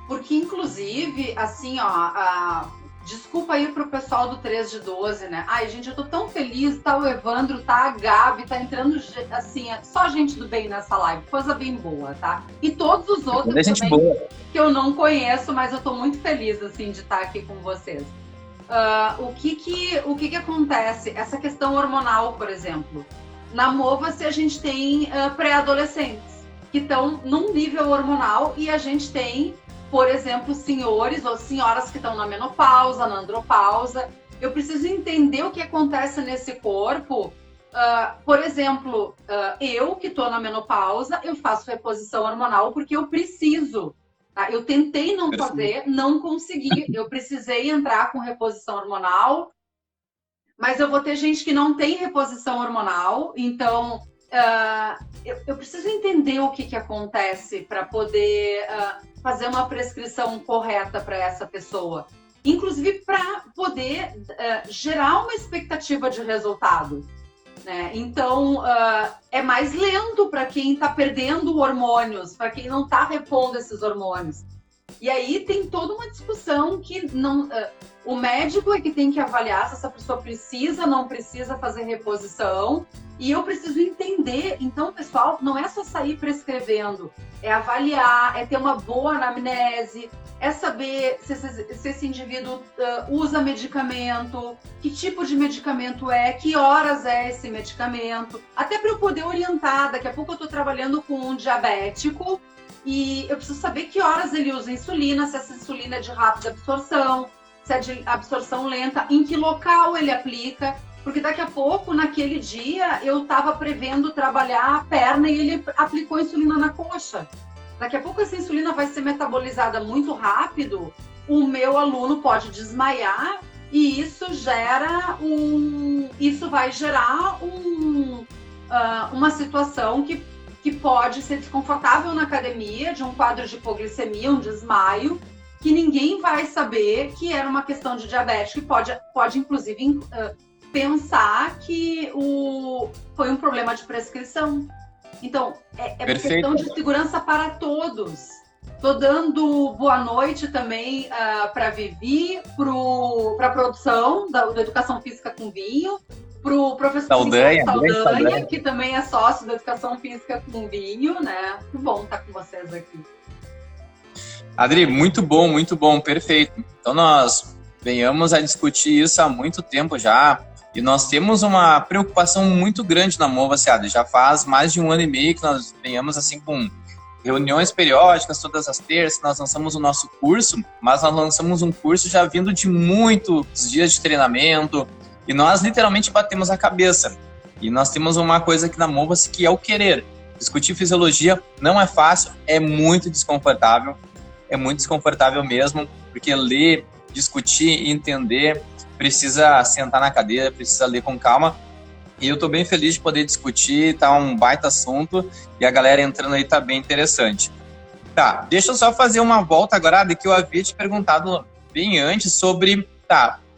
Porque, inclusive, assim, desculpa aí pro pessoal do 3 de 12, né? Ai, gente, eu tô tão feliz, tá o Evandro, tá a Gabi, tá entrando, assim, só gente do bem nessa live, coisa bem boa, tá? E todos os outros gente também, boa, que eu não conheço, mas eu tô muito feliz, assim, de estar aqui com vocês. O que acontece? Essa questão hormonal, por exemplo. Na Mova-se a gente tem pré-adolescentes que estão num nível hormonal e a gente tem, por exemplo, senhores ou senhoras que estão na menopausa, na andropausa. Eu preciso entender o que acontece nesse corpo. Por exemplo, eu que estou na menopausa, eu faço reposição hormonal porque eu preciso. Tá? Eu tentei não fazer, não consegui. Eu precisei entrar com reposição hormonal, mas eu vou ter gente que não tem reposição hormonal, então eu preciso entender o que acontece para poder fazer uma prescrição correta para essa pessoa. Inclusive para poder gerar uma expectativa de resultado. Né? Então, é mais lento para quem está perdendo hormônios, para quem não está repondo esses hormônios. E aí tem toda uma discussão que o médico é que tem que avaliar se essa pessoa precisa, não precisa fazer reposição. E eu preciso entender. Então, pessoal, não é só sair prescrevendo, é avaliar, é ter uma boa anamnese, é saber se esse indivíduo usa medicamento, que tipo de medicamento é, que horas é esse medicamento, até para eu poder orientar. Daqui a pouco eu estou trabalhando com um diabético e eu preciso saber que horas ele usa insulina, se essa insulina é de rápida absorção, se é de absorção lenta, em que local ele aplica, porque daqui a pouco, naquele dia, eu estava prevendo trabalhar a perna e ele aplicou insulina na coxa. Daqui a pouco essa insulina vai ser metabolizada muito rápido, o meu aluno pode desmaiar e isso vai gerar uma situação que pode ser desconfortável na academia, de um quadro de hipoglicemia, um desmaio, que ninguém vai saber que era uma questão de diabetes, que pode inclusive pensar que foi um problema de prescrição. Então, é questão de segurança para todos. Estou dando boa noite também para a Vivi, para a produção da Educação Física com Vinho, para o professor Saldanha, que também é sócio da Educação Física com Vinho, né? Muito bom estar com vocês aqui. Adri, muito bom, perfeito. Então nós venhamos a discutir isso há muito tempo já, e nós temos uma preocupação muito grande na Mova-se, Adri. Já faz mais de 1 ano e meio que nós venhamos assim com reuniões periódicas, todas as terças, nós lançamos o nosso curso, mas nós lançamos um curso já vindo de muitos dias de treinamento, e nós literalmente batemos a cabeça. E nós temos uma coisa aqui na Mova-se que é o querer. Discutir fisiologia não é fácil, é muito desconfortável mesmo, porque ler, discutir e entender, precisa sentar na cadeira, precisa ler com calma. E eu tô bem feliz de poder discutir, tá um baita assunto, e a galera entrando aí tá bem interessante. Tá, deixa eu só fazer uma volta agora, que eu havia te perguntado bem antes sobre,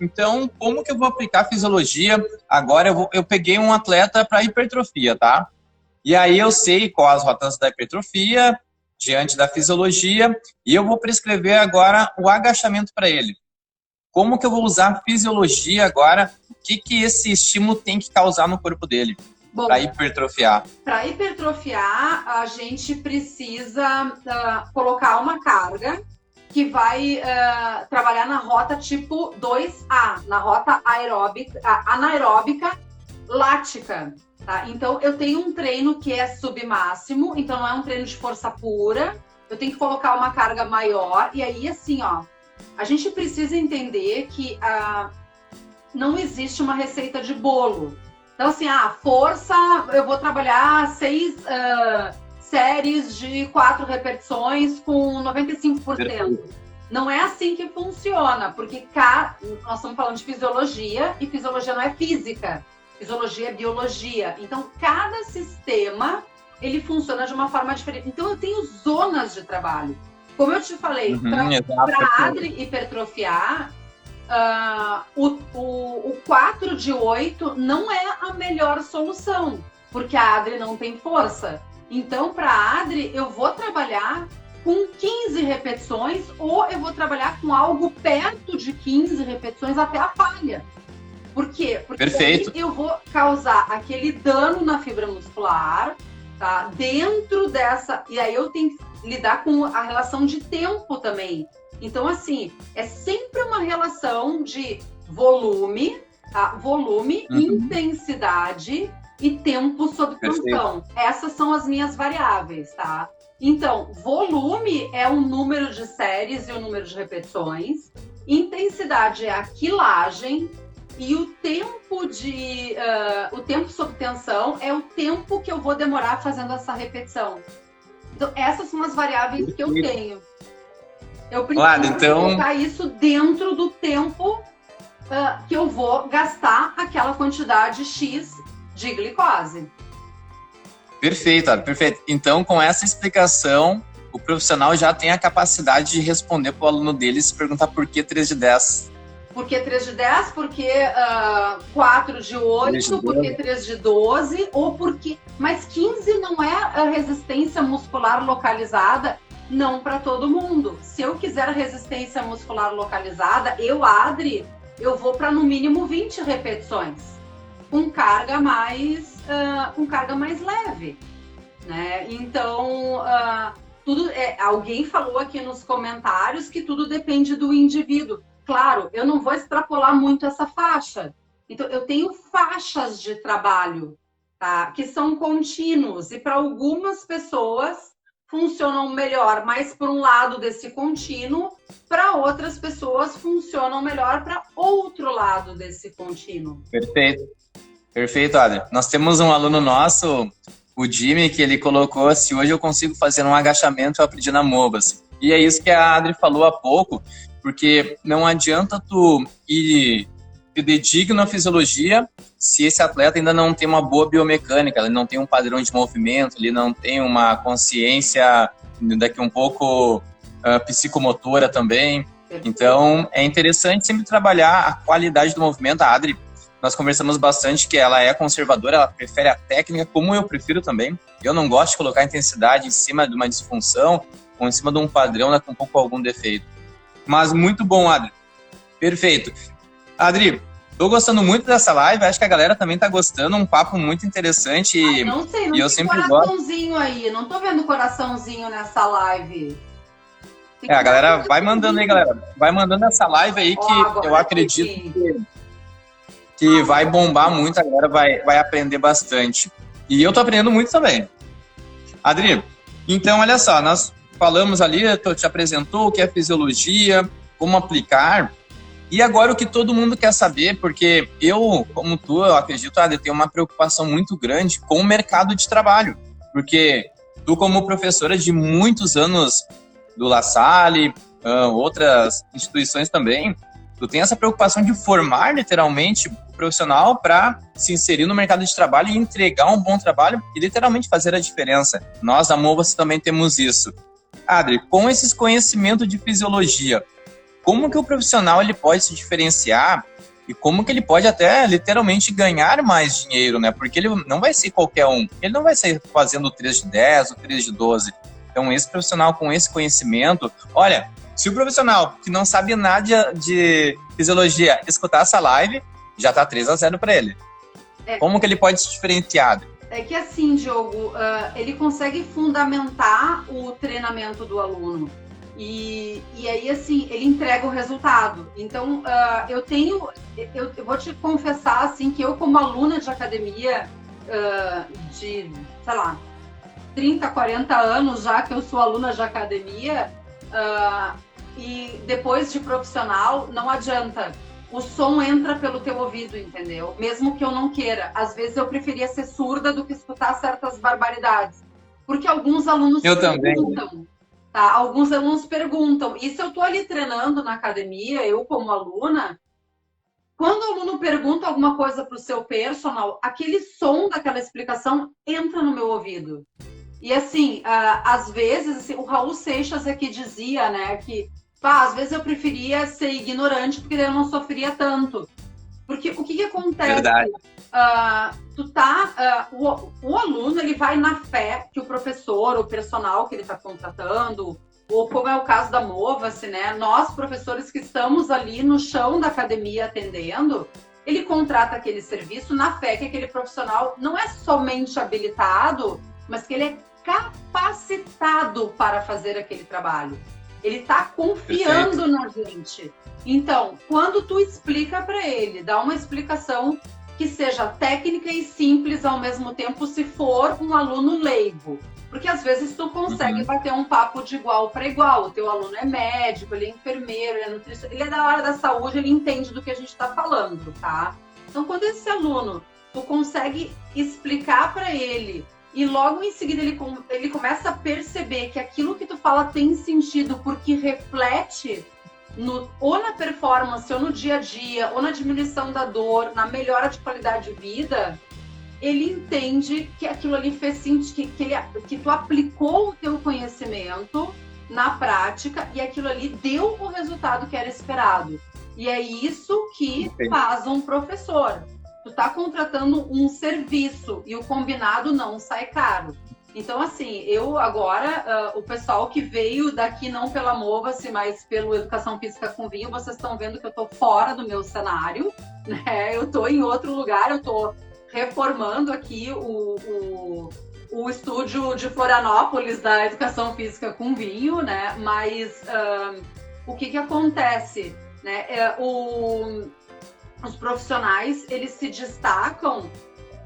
então como que eu vou aplicar a fisiologia? Agora eu peguei um atleta para hipertrofia, tá? E aí eu sei quais as rotas da hipertrofia, diante da fisiologia, e eu vou prescrever agora o agachamento para ele. Como que eu vou usar a fisiologia agora? O que esse estímulo tem que causar no corpo dele para hipertrofiar? Para hipertrofiar, a gente precisa colocar uma carga que vai trabalhar na rota tipo 2A, na rota anaeróbica lática. Tá? Então, eu tenho um treino que é submáximo, então não é um treino de força pura, eu tenho que colocar uma carga maior, e aí, assim, a gente precisa entender que não existe uma receita de bolo. Então, assim, força, eu vou trabalhar 6 séries de 4 repetições com 95%. Não é assim que funciona, porque nós estamos falando de fisiologia, e fisiologia não é física, fisiologia é biologia. Então, cada sistema, ele funciona de uma forma diferente. Então, eu tenho zonas de trabalho. Como eu te falei, para a Adri hipertrofiar, o 4 de 8 não é a melhor solução, porque a Adri não tem força. Então, para a Adri, eu vou trabalhar com 15 repetições, ou eu vou trabalhar com algo perto de 15 repetições até a falha. Por quê? Porque Perfeito. eu vou causar aquele dano na fibra muscular, tá? Dentro dessa... E aí eu tenho que lidar com a relação de tempo também. Então, assim, é sempre uma relação de volume, tá? Volume, intensidade e tempo sob tensão. Essas são as minhas variáveis, tá? Então, volume é o número de séries e o número de repetições. Intensidade é a quilagem. E o tempo sob tensão é o tempo que eu vou demorar fazendo essa repetição. Então, essas são as variáveis que eu tenho. Eu preciso colocar isso dentro do tempo que eu vou gastar aquela quantidade X de glicose. Perfeito, Adri, perfeito. Então, com essa explicação, o profissional já tem a capacidade de responder para o aluno dele e se perguntar por que 3 de 10. Por que 3 de 10? Por que 4 de 8? Por que 3 de 12? Ou porque... Mas 15 não é a resistência muscular localizada, não para todo mundo. Se eu quiser resistência muscular localizada, Adri, eu vou para no mínimo 20 repetições, com carga mais leve, né? Então, alguém falou aqui nos comentários que tudo depende do indivíduo. Claro, eu não vou extrapolar muito essa faixa. Então, eu tenho faixas de trabalho, tá? Que são contínuos, e para algumas pessoas funcionam melhor mais para um lado desse contínuo, para outras pessoas funcionam melhor para outro lado desse contínuo. Perfeito. Perfeito, Adri. Nós temos um aluno nosso, o Jimmy, que ele colocou: se hoje eu consigo fazer um agachamento, eu aprendi na Movas. E é isso que a Adri falou há pouco, porque não adianta tu ir fidedigno na fisiologia se esse atleta ainda não tem uma boa biomecânica, ele não tem um padrão de movimento, ele não tem uma consciência daqui um pouco psicomotora também. Então, é interessante sempre trabalhar a qualidade do movimento. A Adri, nós conversamos bastante que ela é conservadora, ela prefere a técnica, como eu prefiro também. Eu não gosto de colocar intensidade em cima de uma disfunção ou em cima de um padrão com um pouco algum defeito. Mas muito bom, Adri. Perfeito. Adri, tô gostando muito dessa live, acho que a galera também tá gostando, um papo muito interessante. Não sei, não e eu tem sempre coraçãozinho aí, não tô vendo coraçãozinho nessa live. A galera vai mandando aí, galera. Vai mandando essa live aí que eu acredito que vai bombar muito, a galera vai aprender bastante. E eu tô aprendendo muito também. Adri, então olha só, nós falamos ali, tu te apresentou o que é fisiologia, como aplicar, e agora o que todo mundo quer saber, porque eu, como tu, eu acredito, Adri, tenho uma preocupação muito grande com o mercado de trabalho, porque tu, como professora de muitos anos do La Salle, outras instituições também, tu tem essa preocupação de formar literalmente o profissional para se inserir no mercado de trabalho e entregar um bom trabalho e literalmente fazer a diferença. Nós, da Movas, também temos isso. Adri, com esses conhecimentos de fisiologia, como que o profissional ele pode se diferenciar e como que ele pode até literalmente ganhar mais dinheiro, né? Porque ele não vai ser qualquer um, ele não vai sair fazendo 3 de 10 ou 3 de 12. Então, esse profissional com esse conhecimento, olha, se o profissional que não sabe nada de fisiologia escutar essa live, já tá 3-0 para ele. Como que ele pode se diferenciar? É que assim, Diogo, ele consegue fundamentar o treinamento do aluno. E aí, assim, ele entrega o resultado. Então, eu vou te confessar, assim, que eu, como aluna de academia, de, sei lá, 30, 40 anos já que eu sou aluna de academia, e depois de profissional, não adianta. O som entra pelo teu ouvido, entendeu? Mesmo que eu não queira. Às vezes eu preferia ser surda do que escutar certas barbaridades. Porque alguns alunos eu perguntam. Também. Tá? Alguns alunos perguntam, e se eu estou ali treinando na academia, eu como aluna, quando o aluno pergunta alguma coisa para o seu personal, aquele som daquela explicação entra no meu ouvido. E assim, às vezes, assim, o Raul Seixas aqui dizia, né, que às vezes eu preferia ser ignorante porque eu não sofria tanto. Porque o que acontece? Verdade. O aluno ele vai na fé que o professor, o personal que ele está contratando, ou como é o caso da Mova-se, né? Nós, professores que estamos ali no chão da academia atendendo, ele contrata aquele serviço na fé que aquele profissional não é somente habilitado, mas que ele é capacitado para fazer aquele trabalho. Ele está confiando na gente. Então, quando tu explica para ele, dá uma explicação que seja técnica e simples ao mesmo tempo, se for um aluno leigo. Porque às vezes tu consegue bater um papo de igual para igual. O teu aluno é médico, ele é enfermeiro, ele é nutricionista, ele é da área da saúde, ele entende do que a gente está falando, tá? Então, quando esse aluno, tu consegue explicar para ele e logo em seguida ele começa a perceber que aquilo que tu fala tem sentido porque reflete ou na performance, ou no dia a dia, ou na diminuição da dor, na melhora de qualidade de vida, ele entende que aquilo ali fez sentido, que tu aplicou o teu conhecimento na prática e aquilo ali deu o resultado que era esperado. E é isso que faz um professor. Tu tá contratando um serviço e o combinado não sai caro. Então, assim, eu agora, o pessoal que veio daqui não pela Mova-se, mas pelo Educação Física com Vinho, vocês estão vendo que eu tô fora do meu cenário, né? Eu tô em outro lugar, eu tô reformando aqui o estúdio de Florianópolis da Educação Física com Vinho, né? Mas o que acontece, né? Os profissionais, eles se destacam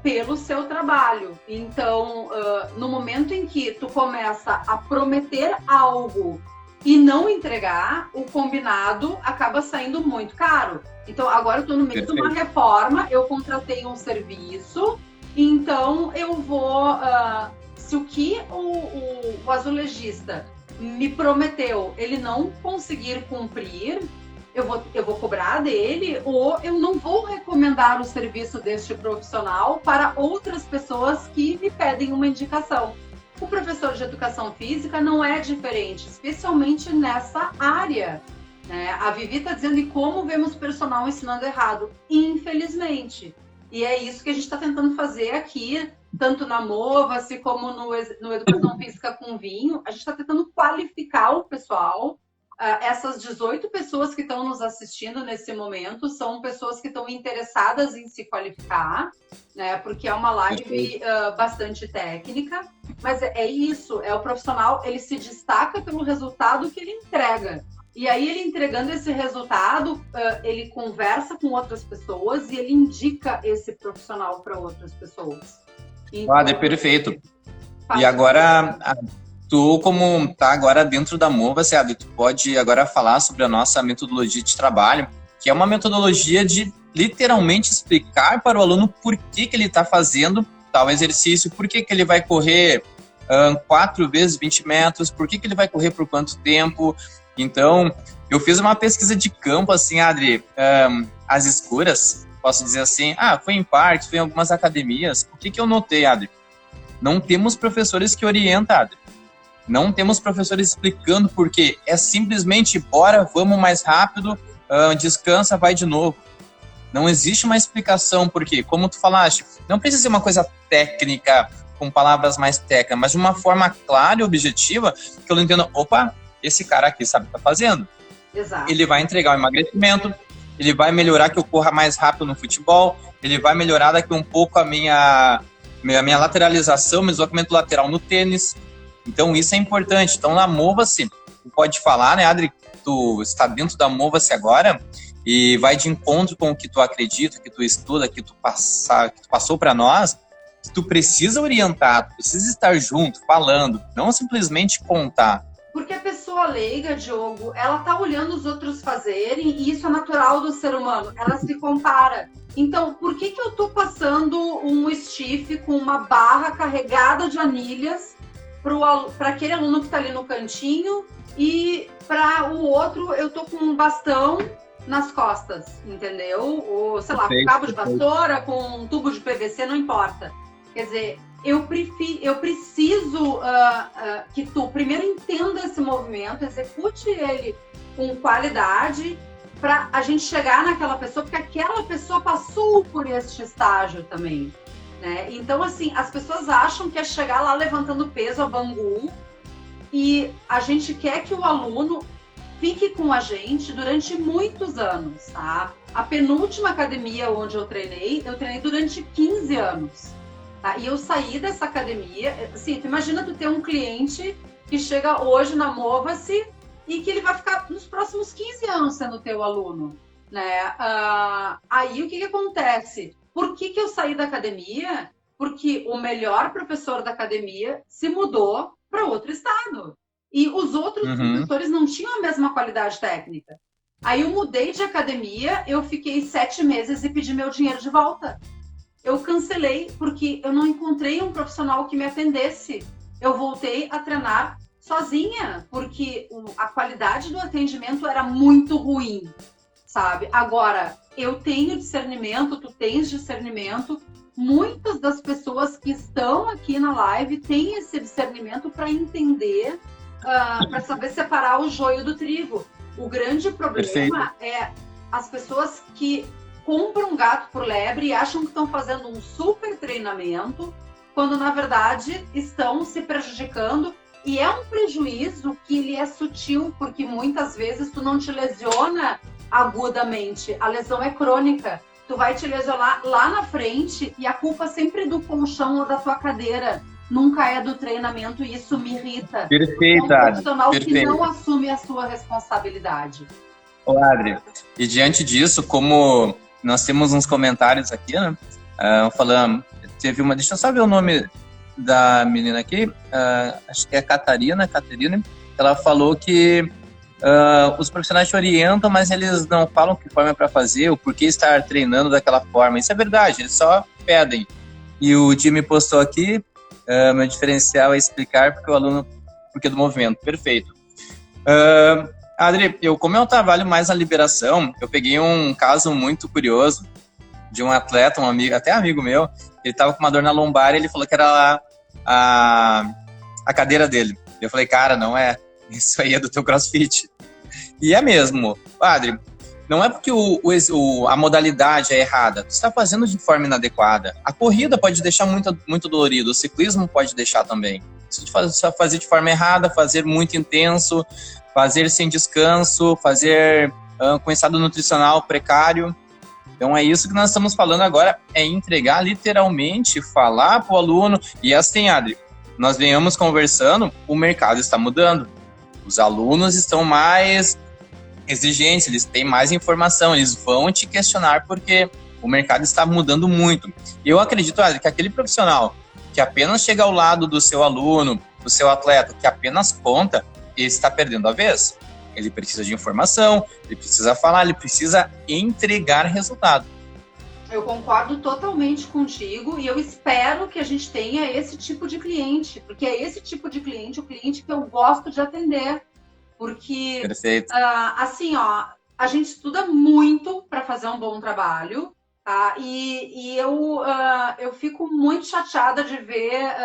pelo seu trabalho. Então, no momento em que tu começa a prometer algo e não entregar, o combinado acaba saindo muito caro. Então, agora eu estou no meio de uma reforma, eu contratei um serviço, então eu vou... se o que o azulejista me prometeu, ele não conseguir cumprir, eu vou cobrar dele, ou eu não vou recomendar o serviço deste profissional para outras pessoas que me pedem uma indicação. O professor de educação física não é diferente, especialmente nessa área, né? A Vivi está dizendo, e como vemos personal ensinando errado? Infelizmente. E é isso que a gente está tentando fazer aqui, tanto na Mova-se como no Educação Física com Vinho. A gente está tentando qualificar o pessoal. Essas 18 pessoas que estão nos assistindo nesse momento são pessoas que estão interessadas em se qualificar, né? Porque é uma live bastante técnica, mas é isso, o profissional, ele se destaca pelo resultado que ele entrega. E aí, ele entregando esse resultado, ele conversa com outras pessoas e ele indica esse profissional para outras pessoas. Então, é perfeito. E agora... Tu, como tá agora dentro da Mova-se, tu pode agora falar sobre a nossa metodologia de trabalho, que é uma metodologia de literalmente explicar para o aluno por que ele está fazendo tal exercício, por que ele vai correr 4 vezes 20 metros, por que ele vai correr por quanto tempo. Então, eu fiz uma pesquisa de campo, assim, Adri, às escuras, posso dizer assim, foi em parte, foi em algumas academias. O que eu notei, Adri? Não temos professores que orientam, Adri. Não temos professores explicando por quê. É simplesmente, bora, vamos mais rápido, descansa, vai de novo. Não existe uma explicação, porque, como tu falaste, não precisa ser uma coisa técnica, com palavras mais técnicas, mas de uma forma clara e objetiva, que eu não entendo, opa, esse cara aqui sabe o que está fazendo. Exato. Ele vai entregar o emagrecimento, ele vai melhorar que eu corra mais rápido no futebol, ele vai melhorar daqui um pouco a minha lateralização, meu deslocamento lateral no tênis. Então, isso é importante. Então, na Mova-se, tu pode falar, né, Adri, tu está dentro da Mova-se agora e vai de encontro com o que tu acredita, que tu estuda, que tu passou para nós, que tu precisa orientar, tu precisa estar junto, falando, não simplesmente contar. Porque a pessoa leiga, Diogo, ela tá olhando os outros fazerem e isso é natural do ser humano, ela se compara. Então, por que eu tô passando um stiff com uma barra carregada de anilhas para aquele aluno que está ali no cantinho, e para o outro eu tô com um bastão nas costas, entendeu? Ou, sei lá, com cabo de vassoura, com um tubo de PVC, não importa. Quer dizer, eu preciso que tu primeiro entenda esse movimento, execute ele com qualidade, para a gente chegar naquela pessoa, porque aquela pessoa passou por este estágio também, né? Então, assim, as pessoas acham que é chegar lá levantando peso a Bangu, e a gente quer que o aluno fique com a gente durante muitos anos, tá? A penúltima academia onde eu treinei durante 15 anos, tá? E eu saí dessa academia, assim, tu imagina tu ter um cliente que chega hoje na Mova-se e que ele vai ficar nos próximos 15 anos sendo teu aluno, né? Aí o que acontece? Por que eu saí da academia? Porque o melhor professor da academia se mudou para outro estado. E os outros professores não tinham a mesma qualidade técnica. Aí eu mudei de academia, eu fiquei 7 meses e pedi meu dinheiro de volta. Eu cancelei porque eu não encontrei um profissional que me atendesse. Eu voltei a treinar sozinha, porque a qualidade do atendimento era muito ruim, sabe? Agora, eu tenho discernimento, tu tens discernimento, muitas das pessoas que estão aqui na live têm esse discernimento para entender, para saber separar o joio do trigo. O grande problema é as pessoas que compram gato por lebre e acham que estão fazendo um super treinamento, quando na verdade estão se prejudicando. E é um prejuízo que ele é sutil, porque muitas vezes tu não te lesiona agudamente, a lesão é crônica. Tu vai te lesionar lá na frente e a culpa sempre é do colchão ou da tua cadeira, nunca é do treinamento, e isso me irrita. Perfeito, é um profissional que não assume a sua responsabilidade. Ô, Adri, e diante disso, como nós temos uns comentários aqui, né, falando, teve uma, deixa eu só ver o nome da menina aqui, acho que é Catarina, ela falou que os profissionais te orientam, mas eles não falam que forma é para fazer, o porquê estar treinando daquela forma. Isso é verdade, eles só pedem. E o Jimmy postou aqui, meu diferencial é explicar porque o aluno, porque do movimento. Perfeito. Adri, como eu trabalho mais na liberação, eu peguei um caso muito curioso de um atleta, um amigo, até amigo meu, ele estava com uma dor na lombar e ele falou que era a cadeira dele. Eu falei, cara, não é, isso aí é do teu CrossFit. E é mesmo. Adri, não é porque a modalidade é errada, você está fazendo de forma inadequada. A corrida pode deixar muito, muito dolorido, o ciclismo pode deixar também. Se você fazer de forma errada, fazer muito intenso, fazer sem descanso, fazer com estado nutricional precário. Então é isso que nós estamos falando agora, é entregar literalmente, falar para o aluno. E assim, Adri, nós venhamos conversando, o mercado está mudando. Os alunos estão mais exigentes, eles têm mais informação, eles vão te questionar porque o mercado está mudando muito. Eu acredito, Adri, que aquele profissional que apenas chega ao lado do seu aluno, do seu atleta, que apenas conta, ele está perdendo a vez. Ele precisa de informação, ele precisa falar, ele precisa entregar resultado. Eu concordo totalmente contigo e eu espero que a gente tenha esse tipo de cliente, porque é esse tipo de cliente, o cliente que eu gosto de atender. Porque, assim, ó, a gente estuda muito para fazer um bom trabalho, tá? E eu fico muito chateada de ver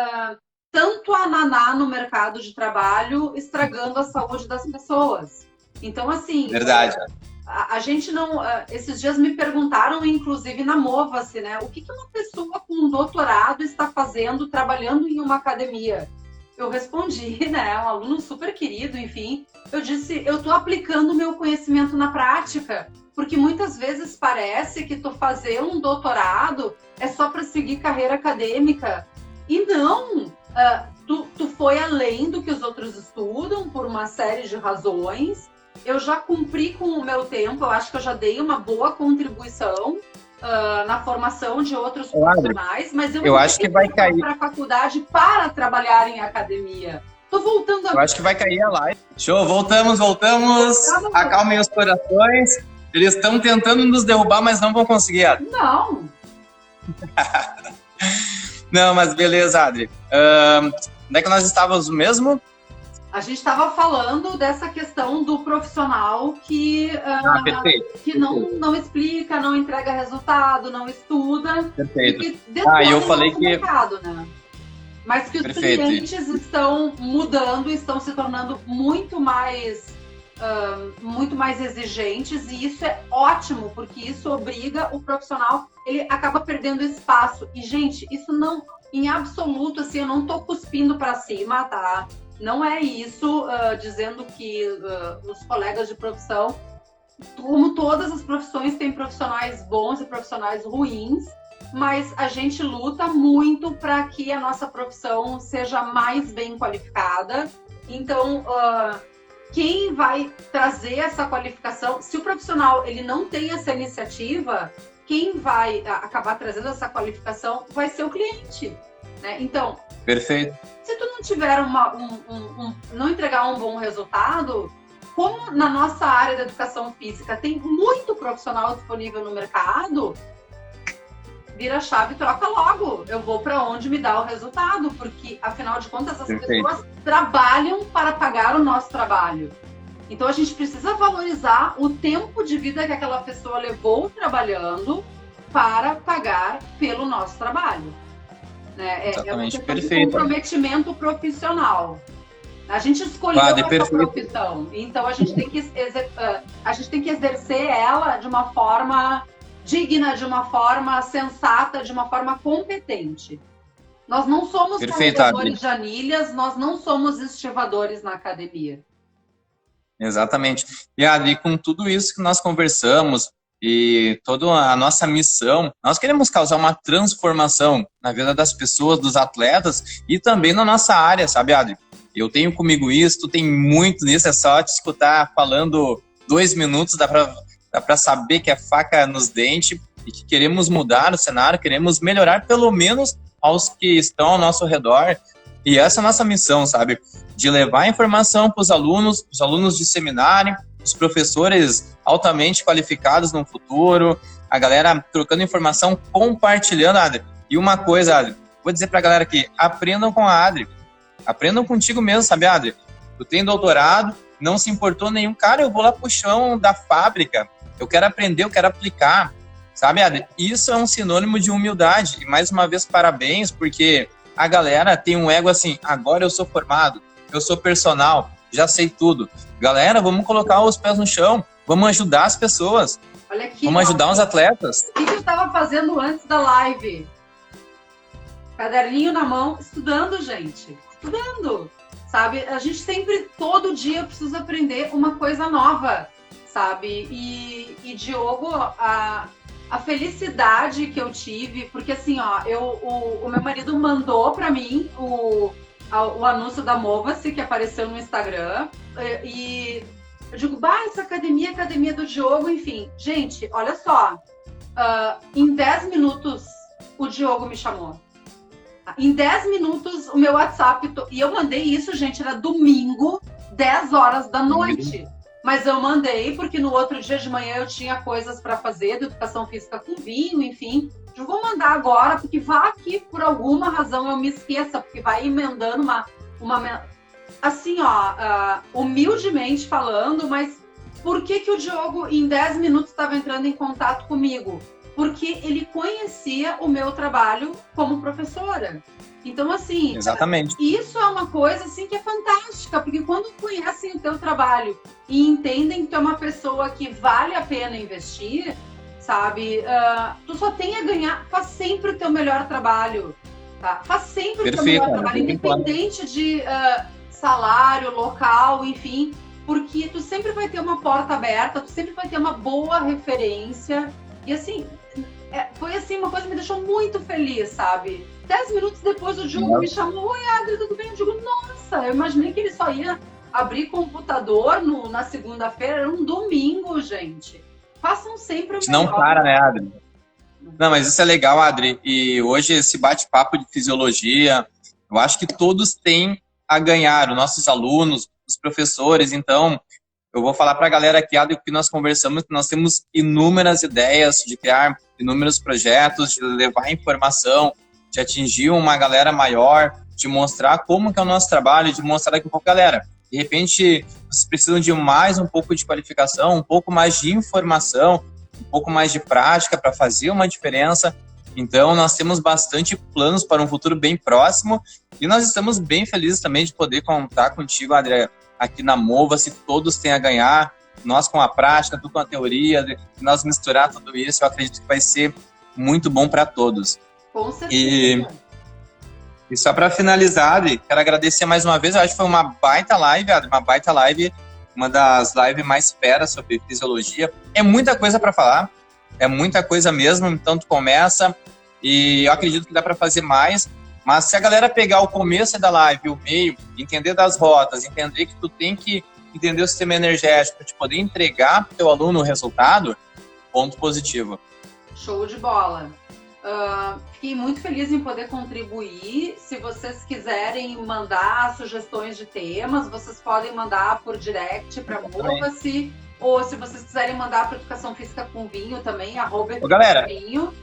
tanto a naná no mercado de trabalho estragando a saúde das pessoas. Então, assim... Verdade. A gente não... esses dias me perguntaram, inclusive na Mova-se, né? O que uma pessoa com um doutorado está fazendo, trabalhando em uma academia? Eu respondi, né? Um aluno super querido, enfim. Eu disse, eu estou aplicando o meu conhecimento na prática. Porque muitas vezes parece que tu fazer um doutorado é só para seguir carreira acadêmica. E não! Tu foi além do que os outros estudam por uma série de razões. Eu já cumpri com o meu tempo, eu acho que eu já dei uma boa contribuição na formação de outros profissionais, mas eu acho que vai cair para a faculdade para trabalhar em academia. Tô voltando agora. Eu acho que vai cair a live. Show, voltamos. Acalmem os corações. Eles estão tentando nos derrubar, mas não vão conseguir, Adri. Não. Não, mas beleza, Adri. Onde é que nós estávamos mesmo? A gente estava falando dessa questão do profissional que não explica, não entrega resultado, não estuda. Perfeito. E eu falei que... mercado, né? Mas que os clientes estão mudando, estão se tornando muito mais exigentes, e isso é ótimo, porque isso obriga o profissional, ele acaba perdendo espaço. E, gente, isso não, em absoluto, assim, eu não tô cuspindo para cima, tá? Não é isso dizendo que os colegas de profissão, como todas as profissões, têm profissionais bons e profissionais ruins, mas a gente luta muito para que a nossa profissão seja mais bem qualificada. Então, quem vai trazer essa qualificação, se o profissional ele não tem essa iniciativa, quem vai acabar trazendo essa qualificação vai ser o cliente, né? Então, perfeito. Se tu não tiver não entregar um bom resultado, como na nossa área da educação física tem muito profissional disponível no mercado, vira a chave e troca logo. Eu vou para onde me dá o resultado, porque, afinal de contas, as pessoas trabalham para pagar o nosso trabalho. Então, a gente precisa valorizar o tempo de vida que aquela pessoa levou trabalhando para pagar pelo nosso trabalho. Né? Exatamente, perfeito. Comprometimento profissional. A gente escolheu essa profissão, então a gente tem que exercer ela de uma forma digna, de uma forma sensata, de uma forma competente. Nós não somos carregadores de anilhas, nós não somos estivadores na academia. Exatamente. E ali, com tudo isso que nós conversamos e toda a nossa missão, nós queremos causar uma transformação na vida das pessoas, dos atletas e também na nossa área, sabe, Adri? Eu tenho comigo isso, tu tem muito nisso, é só te escutar falando 2 minutos, dá pra saber que é faca nos dentes e que queremos mudar o cenário, queremos melhorar pelo menos aos que estão ao nosso redor. E essa é a nossa missão, sabe? De levar informação para os alunos disseminarem, os professores altamente qualificados no futuro, a galera trocando informação, compartilhando, Adri. E uma coisa, Adri, vou dizer para a galera aqui, aprendam com a Adri. Aprendam contigo mesmo, sabe, Adri? Tu tem doutorado, não se importou nenhum. Cara, eu vou lá pro chão da fábrica, eu quero aprender, eu quero aplicar, sabe, Adri? Isso é um sinônimo de humildade. E mais uma vez, parabéns, porque a galera tem um ego assim, agora eu sou formado, eu sou personal, já sei tudo. Galera, vamos colocar os pés no chão, vamos ajudar as pessoas, olha aqui, vamos ajudar os atletas. O que eu estava fazendo antes da live? Caderninho na mão, estudando, gente. Estudando, sabe? A gente sempre, todo dia, precisa aprender uma coisa nova, sabe? E Diogo, a felicidade que eu tive, porque assim, ó, o meu marido mandou para mim o anúncio da Mova-se, que apareceu no Instagram, e eu digo, essa academia, academia do Diogo, enfim. Gente, olha só, em 10 minutos o Diogo me chamou. Em 10 minutos o meu WhatsApp, e eu mandei isso, gente, era domingo, 10 horas da noite. Mas eu mandei porque no outro dia de manhã eu tinha coisas para fazer, de educação física com vinho, enfim. Eu vou mandar agora, porque vai que por alguma razão eu me esqueça, porque vai emendando uma assim, ó, humildemente falando, mas por que o Diogo em 10 minutos estava entrando em contato comigo? Porque ele conhecia o meu trabalho como professora. Então, assim, exatamente. Isso é uma coisa assim, que é fantástica, porque quando conhecem o teu trabalho e entendem que tu é uma pessoa que vale a pena investir, sabe? Tu só tem a ganhar, faz sempre o teu melhor trabalho, tá? Faz sempre o teu melhor trabalho, independente de salário, local, enfim, porque tu sempre vai ter uma porta aberta, tu sempre vai ter uma boa referência, e assim, foi assim, uma coisa que me deixou muito feliz, sabe? 10 minutos depois o Diogo me chamou, oi Adri, tudo bem? Eu digo, nossa, eu imaginei que ele só ia abrir computador na segunda-feira, era um domingo, gente. Façam sempre o melhor. Não para, né, Adri? Não, mas isso é legal, Adri. E hoje esse bate-papo de fisiologia, eu acho que todos têm a ganhar, os nossos alunos, os professores. Então, eu vou falar para a galera aqui, Adri, que nós conversamos, que nós temos inúmeras ideias de criar inúmeros projetos, de levar informação, de atingir uma galera maior, de mostrar como que é o nosso trabalho, de mostrar daqui a pouco, galera, de repente vocês precisam de mais um pouco de qualificação, um pouco mais de informação, um pouco mais de prática para fazer uma diferença. Então, nós temos bastante planos para um futuro bem próximo e nós estamos bem felizes também de poder contar contigo, Adri, aqui na Mova-se, todos têm a ganhar, nós com a prática, tu com a teoria, nós misturar tudo isso, eu acredito que vai ser muito bom para todos. Com certeza. E só para finalizar, Adri, quero agradecer mais uma vez, eu acho que foi uma baita live, Adri, uma das lives mais feras sobre fisiologia. É muita coisa para falar, é muita coisa mesmo, então tu começa e eu acredito que dá para fazer mais, mas se a galera pegar o começo da live, o meio, entender das rotas, entender que tu tem que entender o sistema energético para te poder entregar para o teu aluno o resultado, ponto positivo. Show de bola. Fiquei muito feliz em poder contribuir. Se vocês quiserem mandar sugestões de temas, vocês podem mandar por direct para Mova-se, ou se vocês quiserem mandar para Educação Física com Vinho também, galera, @Vinho.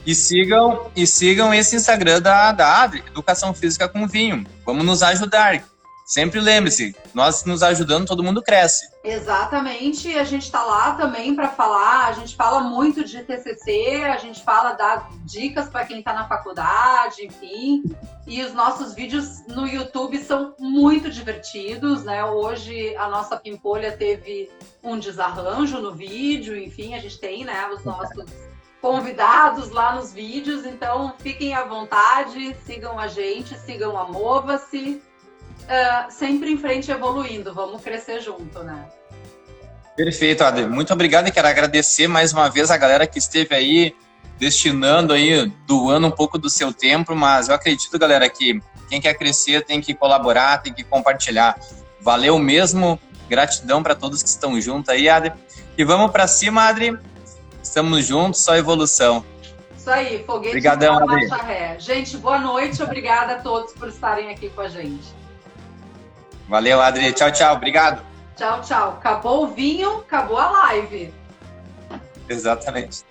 E sigam esse Instagram da Adri, Educação Física com Vinho. Vamos nos ajudar. Sempre lembre-se, nós nos ajudando, todo mundo cresce. Exatamente, a gente está lá também para falar, a gente fala muito de TCC, a gente fala, dá dicas para quem está na faculdade, enfim. E os nossos vídeos no YouTube são muito divertidos, né? Hoje a nossa Pimpolha teve um desarranjo no vídeo, enfim, a gente tem, né, os nossos convidados lá nos vídeos, então fiquem à vontade, sigam a gente, sigam a Mova-se. Sempre em frente, evoluindo, vamos crescer junto, né? Perfeito, Adri. Muito obrigado e quero agradecer mais uma vez a galera que esteve aí, destinando aí, doando um pouco do seu tempo, mas eu acredito, galera, que quem quer crescer tem que colaborar, tem que compartilhar. Valeu mesmo, gratidão para todos que estão juntos aí, Adri. E vamos para cima, Adri. Estamos juntos, só evolução. Isso aí, foguete. Obrigadão, Adri. Ré. Gente, boa noite, obrigada a todos por estarem aqui com a gente. Valeu, Adri. Tchau, tchau. Obrigado. Tchau, tchau. Acabou o vinho, acabou a live. Exatamente.